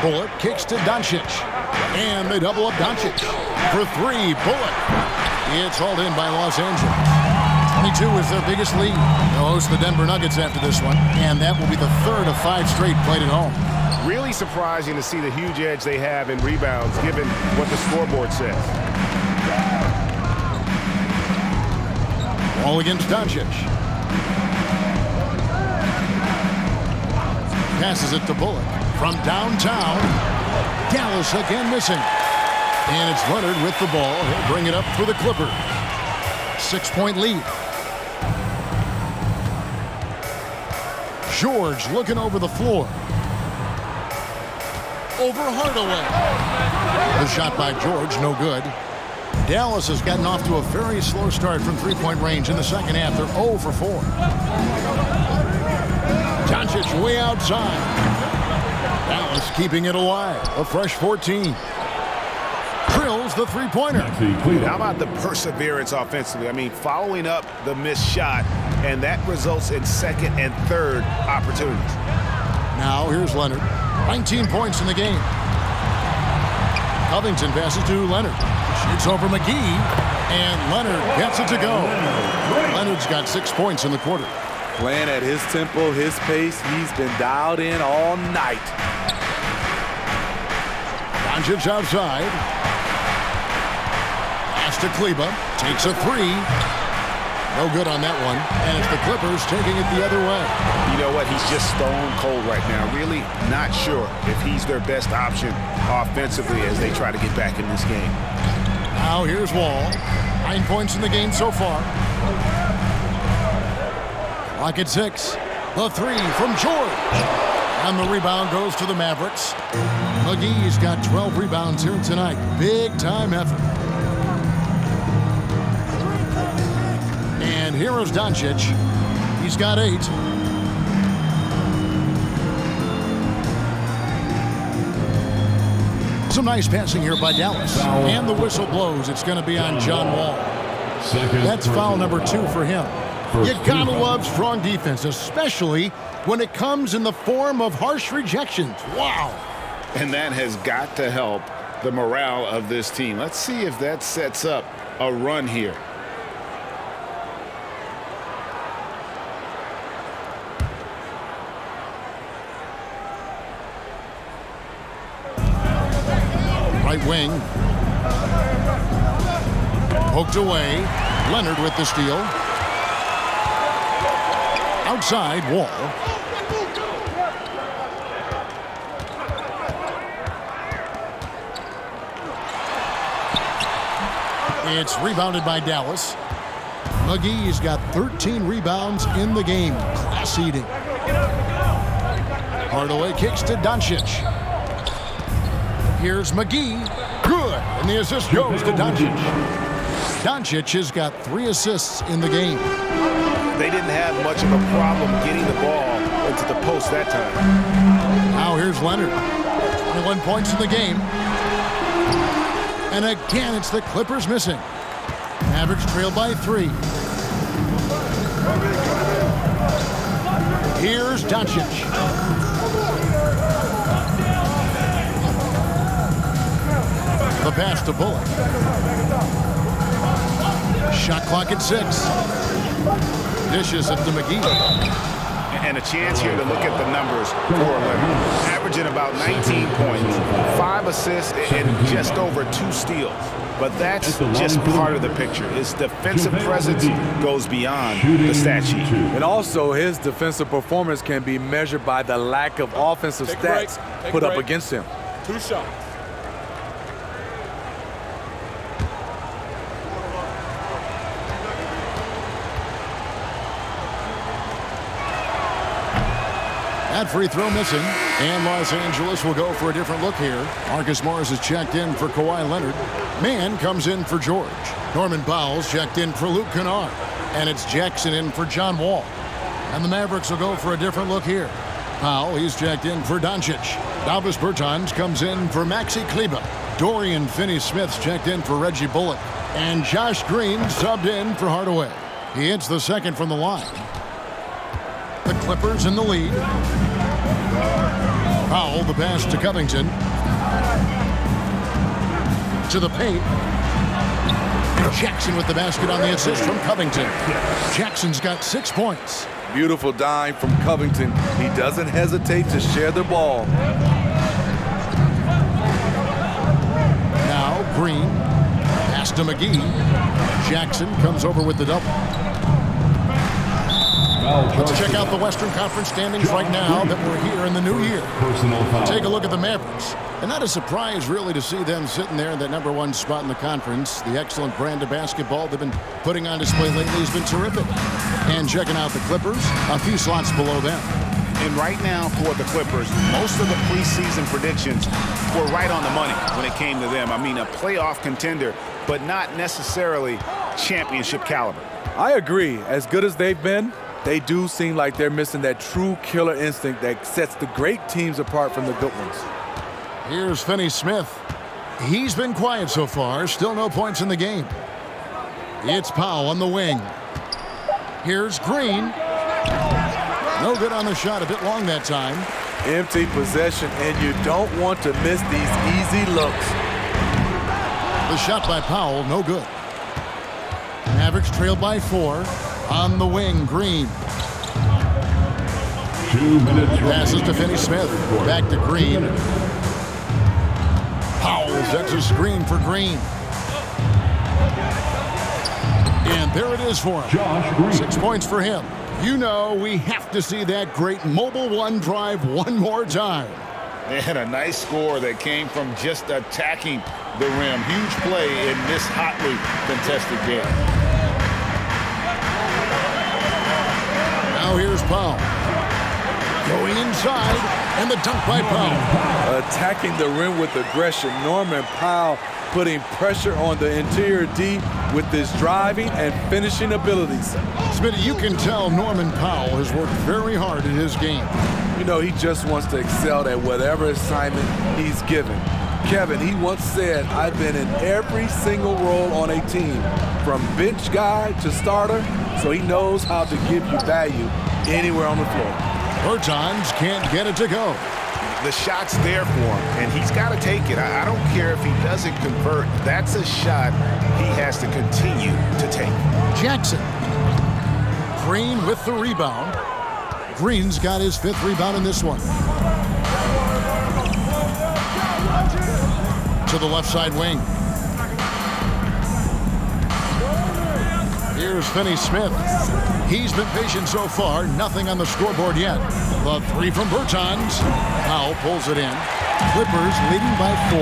Bullock kicks to Doncic. And they double up Doncic. For three, Bullock. It's hauled in by Los Angeles. 22 is their biggest lead. They'll host the Denver Nuggets after this one. And that will be the third of 5 straight played at home. Really surprising to see the huge edge they have in rebounds, given what the scoreboard says. Ball against Doncic. Passes it to Bullock. From downtown, Dallas again missing. And it's Leonard with the ball. He'll bring it up for the Clippers. 6-point lead. George looking over the floor. Over Hardaway. The shot by George, no good. Dallas has gotten off to a very slow start from three-point range in the second half. They're 0 for 4. Doncic way outside. Dallas keeping it alive. A fresh 14. Drills the three-pointer. How about the perseverance offensively? I mean, following up the missed shot, and that results in second and third opportunities. Now here's Leonard. 19 points in the game. Covington passes to Leonard. Shoots over McGee, and Leonard gets it to go. Leonard's got 6 points in the quarter. Playing at his tempo, his pace. He's been dialed in all night. Doncic outside. Pass to Kleba. Takes a three. No good on that one. And it's the Clippers taking it the other way. You know what? He's just stone cold right now. Really not sure if he's their best option offensively as they try to get back in this game. Now here's Wall. 9 points in the game so far. Clock at 6. The three from George. And the rebound goes to the Mavericks. McGee's got 12 rebounds here tonight. Big time effort. And here is Doncic. He's got 8. Some nice passing here by Dallas. And the whistle blows. It's going to be on John Wall. That's foul number 2 for him. You gotta love strong defense, especially when it comes in the form of harsh rejections. Wow. And that has got to help the morale of this team. Let's see if that sets up a run here. Right wing. Poked away. Leonard with the steal. Outside, Wall. It's rebounded by Dallas. McGee's got 13 rebounds in the game. Class eating. Hardaway kicks to Doncic. Here's McGee. Good. And the assist goes to Doncic. Doncic has got 3 assists in the game. They didn't have much of a problem getting the ball into the post that time. Now here's Leonard. 21 points in the game. And again, it's the Clippers missing. Mavericks trail by 3. Here's Doncic. The pass to Bullock. Shot clock at 6. Dishes it to McGee. And a chance here to look at the numbers for Leonard. Averaging about 19 points, 5 assists, and just over 2 steals. But that's just part of the picture. His defensive presence goes beyond the stat sheet. And also, his defensive performance can be measured by the lack of offensive stats put up against him. 2 shots. That free throw missing, and Los Angeles will go for a different look here. Marcus Morris is checked in for Kawhi Leonard. Mann comes in for George. Norman Powell's checked in for Luke Kennard. And it's Jackson in for John Wall. And the Mavericks will go for a different look here. Powell, he's checked in for Doncic. Davis Bertans comes in for Maxi Kleber. Dorian Finney-Smith's checked in for Reggie Bullock. And Josh Green subbed in for Hardaway. He hits the second from the line. The Clippers in the lead. Powell, the pass to Covington. To the paint. And Jackson with the basket on the assist from Covington. Jackson's got 6 points. Beautiful dime from Covington. He doesn't hesitate to share the ball. Now Green. Pass to McGee. Jackson comes over with the double. Let's check out the Western Conference standings right now that we're here in the new year. Take a look at the Mavericks. And not a surprise, really, to see them sitting there in that #1 spot in the conference. The excellent brand of basketball they've been putting on display lately has been terrific. And checking out the Clippers, a few slots below them. And right now for the Clippers, most of the preseason predictions were right on the money when it came to them. I mean, a playoff contender, but not necessarily championship caliber. I agree. As good as they've been, they do seem like they're missing that true killer instinct that sets the great teams apart from the good ones. Here's Finney-Smith. He's been quiet so far. Still no points in the game. It's Powell on the wing. Here's Green. No good on the shot. A bit long that time. Empty possession, and you don't want to miss these easy looks. The shot by Powell, no good. Mavericks trailed by 4. On the wing, Green. 2 minutes. Passes to Finney-Smith. Back to Green. Powell sets a screen for Green. And there it is for him. Josh Green. 6 points for him. You know we have to see that great Mobile One drive one more time. And a nice score that came from just attacking the rim. Huge play in this hotly contested game. Now here's Powell. Going inside, and the dunk by Powell. Attacking the rim with aggression. Norman Powell putting pressure on the interior D with his driving and finishing abilities. Smitty, you can tell Norman Powell has worked very hard at his game. You know, he just wants to excel at whatever assignment he's given. Kevin, he once said, I've been in every single role on a team, from bench guy to starter, so he knows how to give you value anywhere on the floor. Bertans can't get it to go. The shot's there for him, and he's got to take it. I don't care if he doesn't convert. That's a shot he has to continue to take. Jackson. Green with the rebound. Green's got his 5th rebound in this one. To the left side wing. Here's Finney-Smith. He's been patient so far. Nothing on the scoreboard yet. The 3 from Bertans. Powell pulls it in. Clippers leading by 4.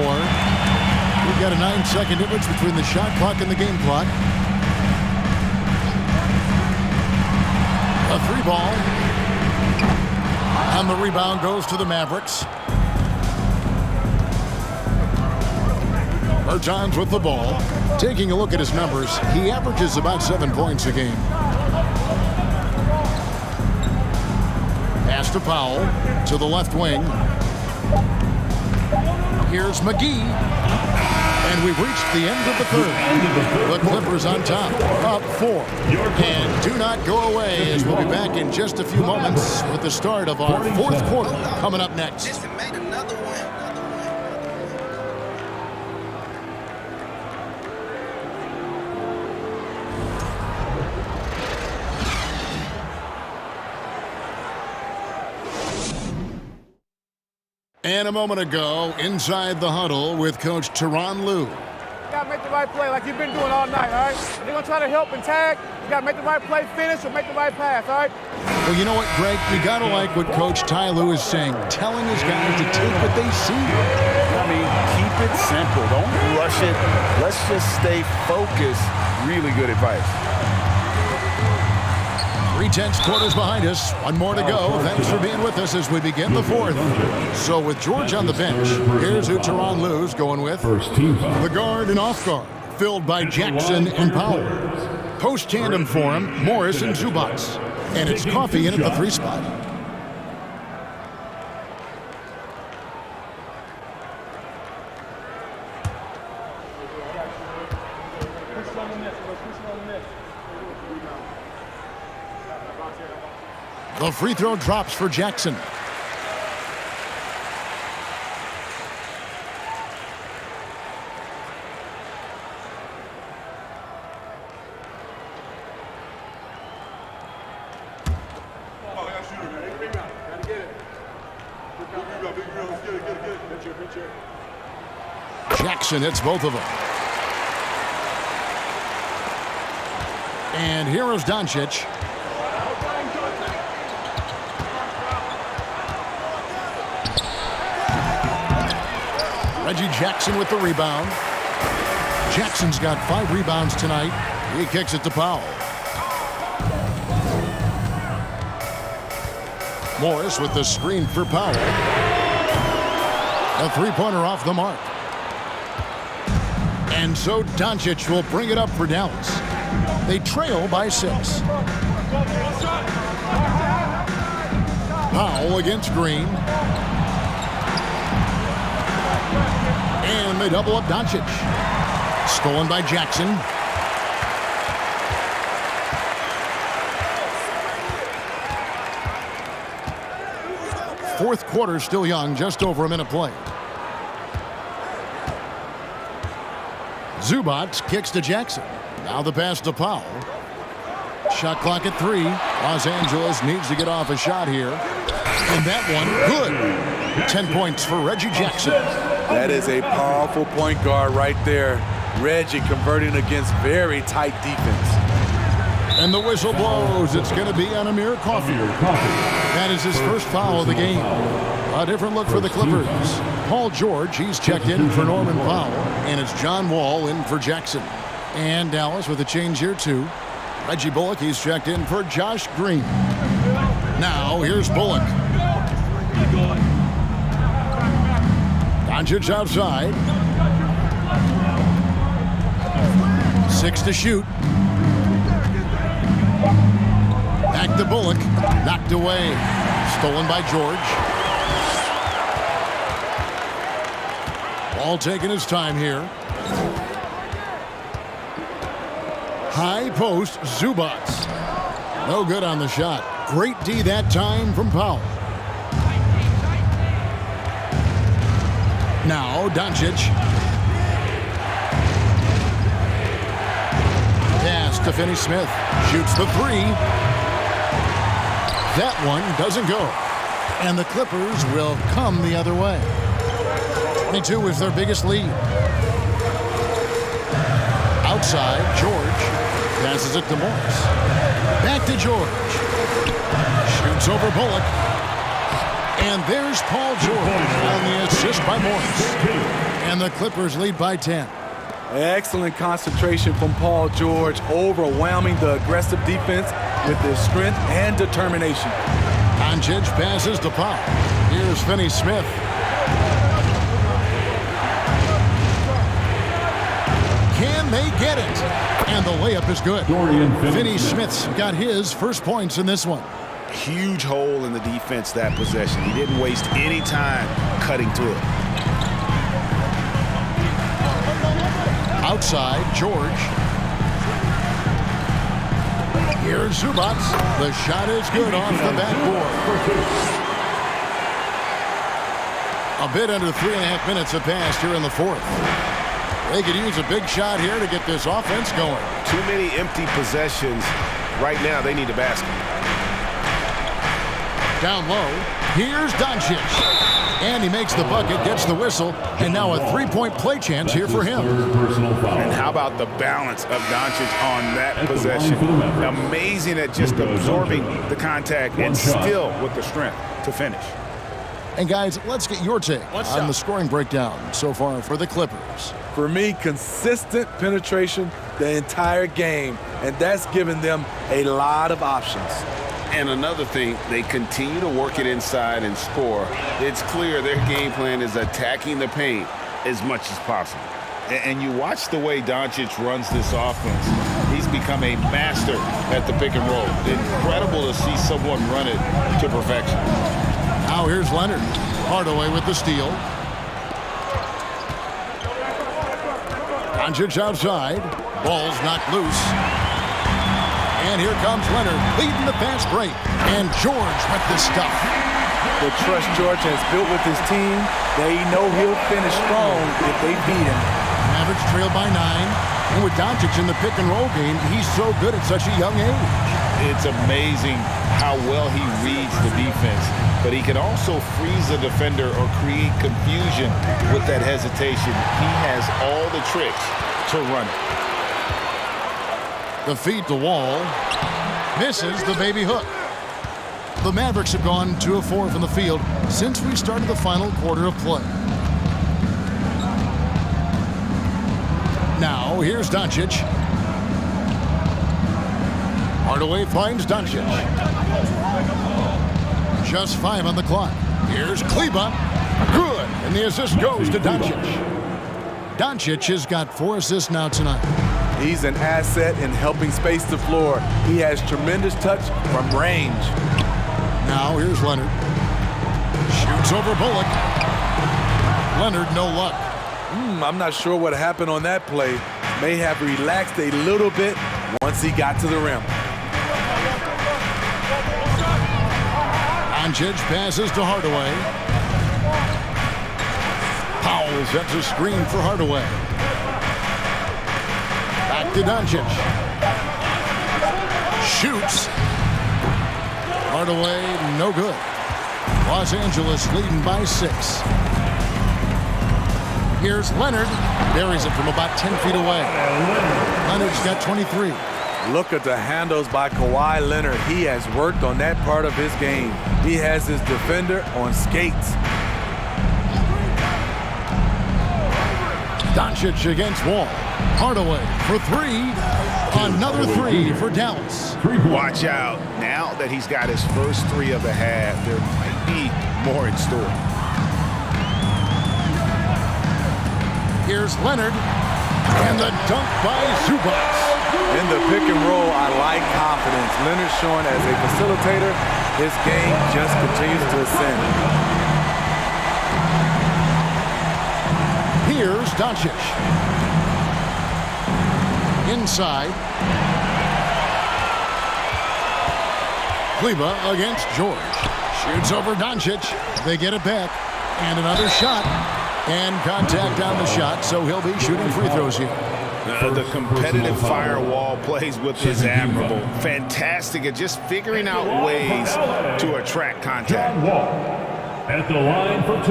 We've got a 9-second difference between the shot clock and the game clock. A 3 ball. And the rebound goes to the Mavericks. Bertans with the ball. Taking a look at his numbers, he averages about 7 points a game. Pass to Powell, to the left wing. Here's McGee. And we've reached the end of the third. The Clippers on top, up 4. And do not go away, as we'll be back in just a few moments with the start of our 4th quarter coming up next. And a moment ago, inside the huddle with Coach Tyronn Lue. You gotta make the right play like you've been doing all night, all right? If they're gonna try to help and tag, you gotta make the right play, finish, or make the right pass, all right? Well, you know what, Greg? You gotta like what Coach Ty Lue is saying, telling his guys to take what they see. I mean, keep it simple. Don't rush it. Let's just stay focused. Really good advice. 3/10 quarters behind us. One more to go. Thanks for being with us as we begin the fourth. So with George on the bench, here's who Teron Lue's going with. The guard and off guard, filled by Jackson and Powell. Post tandem for him, Morris and Zubats. And it's Coffee in at the 3 spot. The free throw drops for Jackson. Jackson hits both of them. And here is Doncic. Reggie Jackson with the rebound. Jackson's got 5 rebounds tonight. He kicks it to Powell. Morris with the screen for Powell. A 3-pointer off the mark. And so Doncic will bring it up for Dallas. They trail by 6. Powell against Green. And they double up Doncic. Stolen by Jackson. Fourth quarter still young, just over a minute played. Zubats kicks to Jackson. Now the pass to Powell. Shot clock at 3. Los Angeles needs to get off a shot here. And that one, good. 10 points for Reggie Jackson. That is a powerful point guard right there. Reggie converting against very tight defense. And the whistle blows. It's going to be on Amir Coffee. That is his first foul of the game. A different look for the Clippers. Paul George, he's checked in for Norman Powell. And it's John Wall in for Jackson. And Dallas with a change here too. Reggie Bullock, he's checked in for Josh Green. Now here's Bullock. Doncic outside. 6 to shoot. Back to Bullock. Knocked away. Stolen by George. Ball taking his time here. High post, Zubats. No good on the shot. Great D that time from Powell. Now Doncic. Pass to Finney-Smith. Shoots the 3. That one doesn't go. And the Clippers will come the other way. 22 is their biggest lead. Outside, George passes it to Morris. Back to George. Shoots over Bullock. And there's Paul George on the assist by Morris. And the Clippers lead by 10. Excellent concentration from Paul George, overwhelming the aggressive defense with his strength and determination. Doncic passes to Powell. Here's Finney-Smith. Can they get it? And the layup is good. Finney-Smith's got his first points in this one. Huge hole in the defense that possession. He didn't waste any time cutting to it. Outside, George. Here's Zubats. The shot is good off the backboard. A bit under 3.5 minutes have passed here in the fourth. They could use a big shot here to get this offense going. Too many empty possessions. Right now, they need a basket. Down low. Here's Doncic. And he makes the bucket, gets the whistle, and now a 3-point play chance here for him. And how about the balance of Doncic on that possession? Amazing at just absorbing the contact and still with the strength to finish. And guys, let's get your take on the scoring breakdown so far for the Clippers. For me, consistent penetration the entire game, and that's given them a lot of options. And another thing, they continue to work it inside and score. It's clear their game plan is attacking the paint as much as possible. And you watch the way Doncic runs this offense. He's become a master at the pick and roll. Incredible to see someone run it to perfection. Now here's Leonard. Hardaway with the steal. Doncic outside. Ball's knocked loose. And here comes Leonard leading the fast break. And George with the stuff. The trust George has built with his team, they know he'll finish strong if they beat him. Mavericks trail by 9. And with Doncic in the pick and roll game, he's so good at such a young age. It's amazing how well he reads the defense, but he can also freeze the defender or create confusion with that hesitation. He has all the tricks to run it. The feed to Wall. Misses the baby hook. The Mavericks have gone 2 of 4 from the field since we started the final quarter of play. Now, here's Doncic. Hardaway finds Doncic. Just 5 on the clock. Here's Kleba. Good. And the assist goes to Doncic. Doncic has got 4 assists now tonight. He's an asset in helping space the floor. He has tremendous touch from range. Now here's Leonard. Shoots over Bullock. Leonard, no luck. I'm not sure what happened on that play. May have relaxed a little bit once he got to the rim. Doncic passes to Hardaway. Powell sets a screen for Hardaway. Back to Doncic. Shoots. Hardaway, no good. Los Angeles leading by 6. Here's Leonard. Buries it from about 10 feet away. Leonard's got 23. Look at the handles by Kawhi Leonard. He has worked on that part of his game. He has his defender on skates. Doncic against Wall. Hardaway for 3. Another 3 for Dallas. Watch out. Now that he's got his first 3 of the half, there might be more in store. Here's Leonard. And the dunk by Zubac. In the pick and roll, I like confidence. Leonard showing as a facilitator, his game just continues to ascend. Here's Doncic. Inside. Kleba against George. Shoots over Doncic. They get it back. And another shot. And contact on the shot, so he'll be shooting free throws here. The competitive firewall plays with is admirable. Fantastic at just figuring out ways to attract contact. John Wall at the line for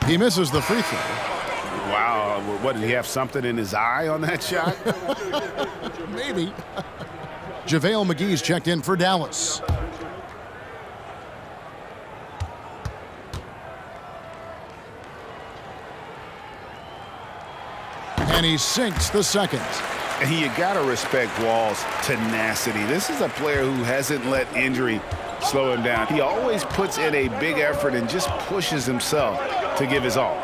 2. He misses the free throw. Wow, what, did he have something in his eye on that shot? Maybe. JaVale McGee's checked in for Dallas. And he sinks the second. And you got to respect Wall's tenacity. This is a player who hasn't let injury slow him down. He always puts in a big effort and just pushes himself to give his all.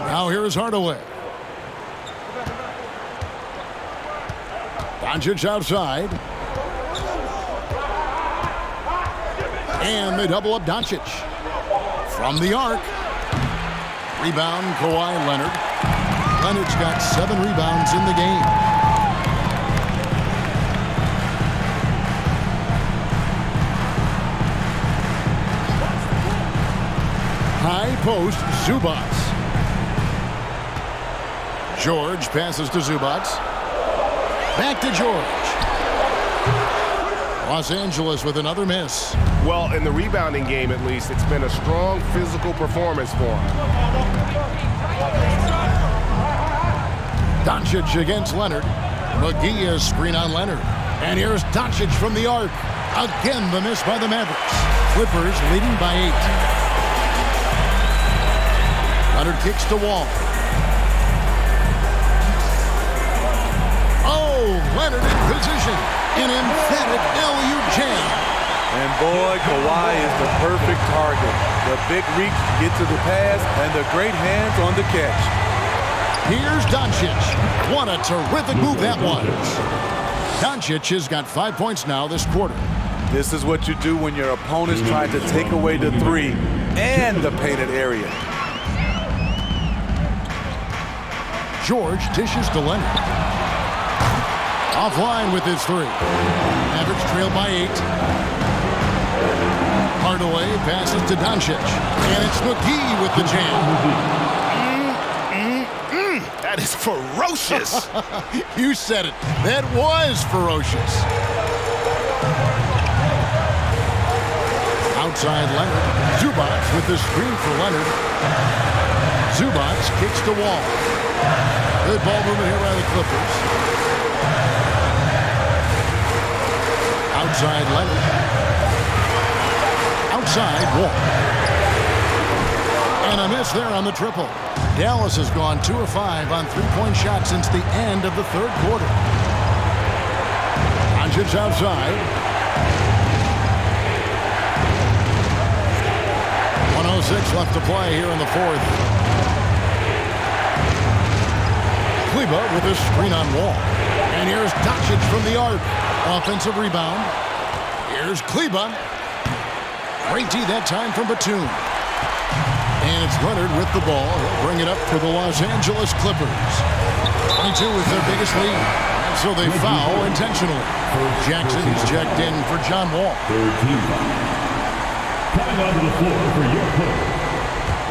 Now here is Hardaway. Doncic outside. And they double up Doncic. From the arc. Rebound, Kawhi Leonard. Leonard's got 7 rebounds in the game. High post, Zubac. George passes to Zubac. Back to George. Los Angeles with another miss. Well, in the rebounding game, at least, it's been a strong physical performance for him. Doncic against Leonard. McGee is screen on Leonard. And here's Doncic from the arc. Again, the miss by the Mavericks. Clippers leading by 8. Leonard kicks to Wall. Oh, Leonard in position. An emphatic LU jam. And boy, Kawhi is the perfect target. The big reach to get to the pass and the great hands on the catch. Here's Doncic. What a terrific move that was. Doncic has got 5 points now this quarter. This is what you do when your opponents try to take away the three and the painted area. George dishes to Leonard. Offline with his three. Mavericks trail by 8. Hardaway passes to Doncic. And it's McGee with the jam. That is ferocious. You said it. That was ferocious. Outside Leonard. Zubac with the screen for Leonard. Zubac kicks to Wall. Good ball movement here by the Clippers. Outside Leonard. Outside Wall. And a miss there on the triple. Dallas has gone 2 of 5 on three-point shots since the end of the third quarter. Doncic outside. 1:06 left to play here in the fourth. Kleba with a screen on Wall. And here's Doncic from the arc. Offensive rebound. Here's Kleba. Great D that time from Batum. And it's Leonard with the ball. He'll bring it up for the Los Angeles Clippers. 22 is their biggest lead. And so they foul intentionally. Jackson's checked in for John Wall. Coming onto the floor for your player,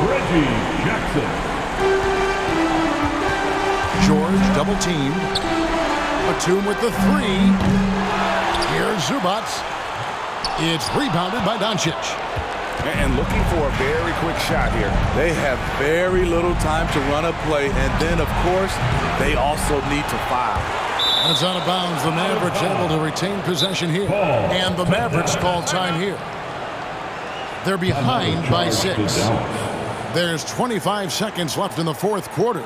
Reggie Jackson. George double teamed. Batum with the three. Here's Zubac. It's rebounded by Doncic. And looking for a very quick shot here. They have very little time to run a play, and then, of course, they also need to foul. And it's out of bounds. The Mavericks able to retain possession here. And the Mavericks call time here. They're behind by 6. There's 25 seconds left in the fourth quarter.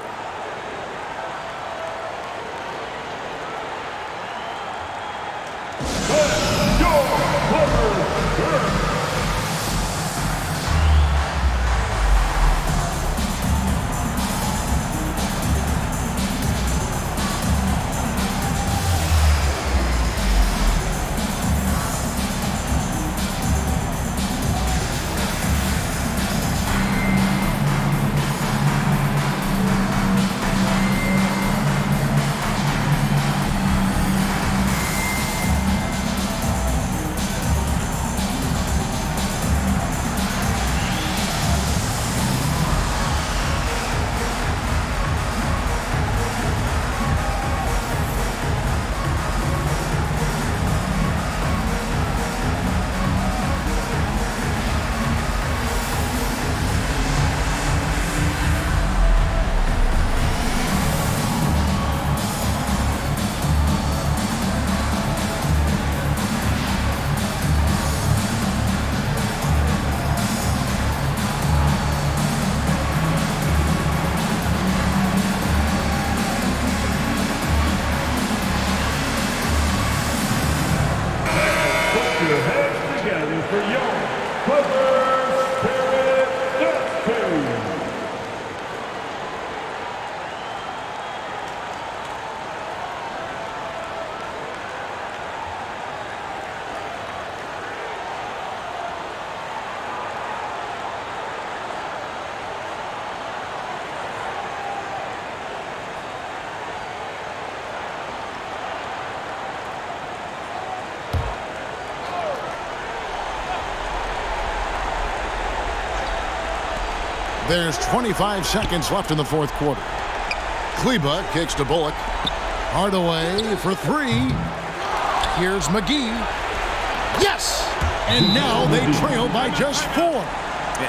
There's 25 seconds left in the fourth quarter. Kleba kicks to Bullock. Hardaway for three. Here's McGee. Yes! And now they trail by just 4.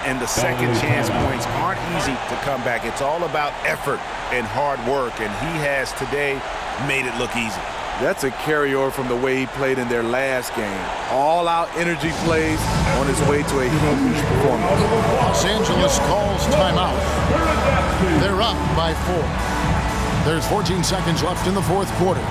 And the second chance points aren't easy to come back. It's all about effort and hard work. And he has today made it look easy. That's a carryover from the way he played in their last game. All-out energy plays on his way to a huge performance. Los Angeles calls timeout. They're up by 4. There's 14 seconds left in the fourth quarter.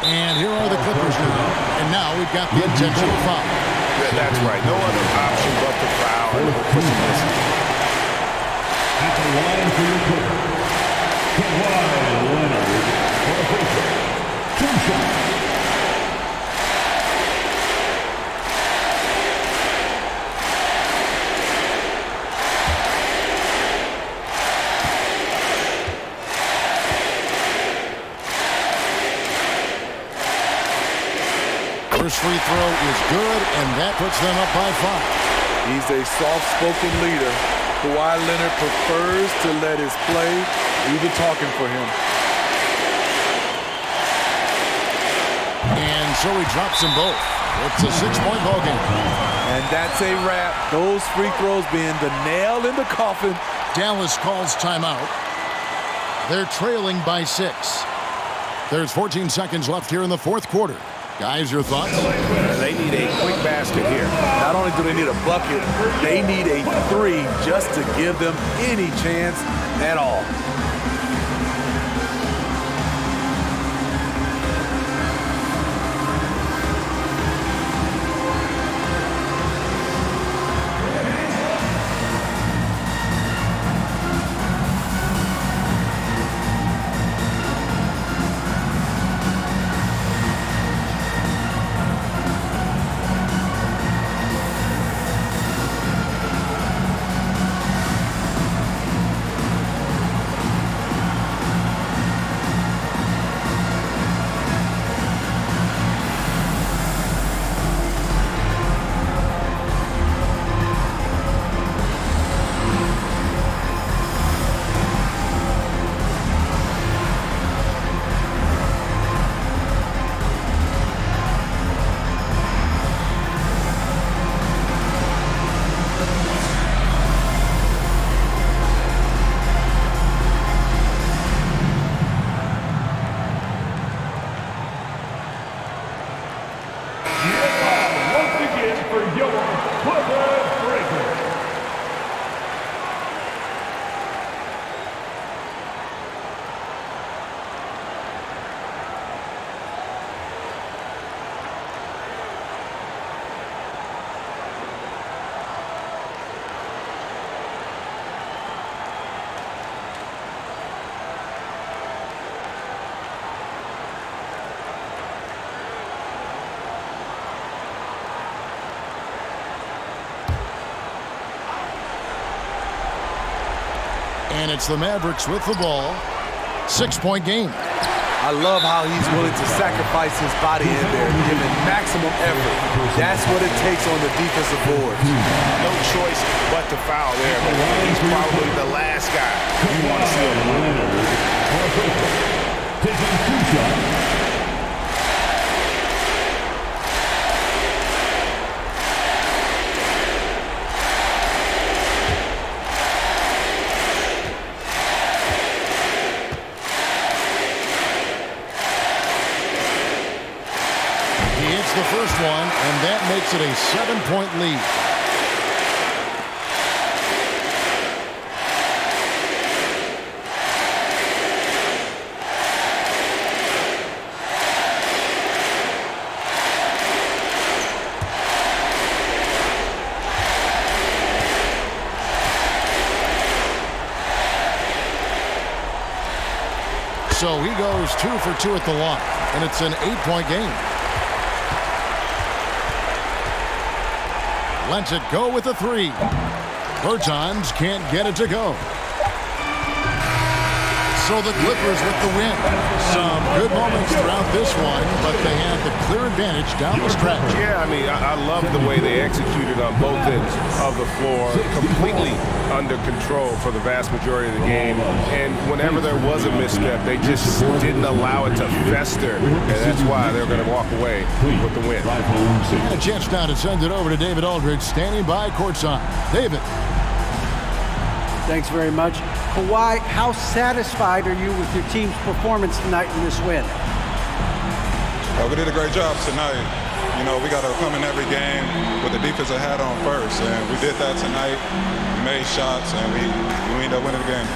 And here are the Clippers now. And now we've got the intentional foul. Yeah, that's right. No other option but the foul. And of course he missed it. At the line for your Clippers, Kawhi Leonard for the first shot. 2 shots. First free throw is good, and that puts them up by 5. He's a soft-spoken leader. Kawhi Leonard prefers to let his play do the talking for him. And so he drops them both. It's a 6-point ball game. And that's a wrap. Those free throws being the nail in the coffin. Dallas calls timeout. They're trailing by 6. There's 14 seconds left here in the fourth quarter. Guys, your thoughts? They need a quick basket here. Not only do they need a bucket, they need a 3 just to give them any chance at all. And it's the Mavericks with the ball. 6-point game. I love how he's willing to sacrifice his body in there, giving maximum effort. That's what it takes on the defensive board. No choice but to foul there, but he's probably the last guy you want to see on the line. Taking 2 shots. The first one, and that makes it a 7-point lead. So he goes 2 for 2 at the line, and it's an 8-point game. Lets it go with a 3. Bertans can't get it to go. So the Clippers with the win. Some good moments throughout this one, but they had the clear advantage down the stretch. Yeah, I mean, I love the way they executed on both ends of the floor, completely under control for the vast majority of the game. And whenever there was a misstep, they just didn't allow it to fester, and that's why they're going to walk away with the win. And a chance now to send it over to David Aldridge, standing by courtside. David. Thanks very much. Kawhi, how satisfied are you with your team's performance tonight in this win? We did a great job tonight. You know, we got to come in every game with the defensive hat on first, and we did that tonight. We made shots, and we ended up winning the game.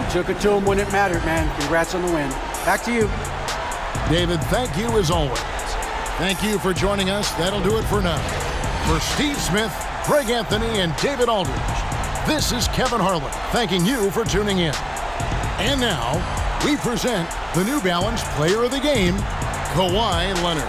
You took it to them when it mattered, man. Congrats on the win. Back to you. David, thank you as always. Thank you for joining us. That'll do it for now. For Steve Smith, Greg Anthony, and David Aldridge, this is Kevin Harlan thanking you for tuning in. And now, we present the New Balance Player of the Game, Kawhi Leonard.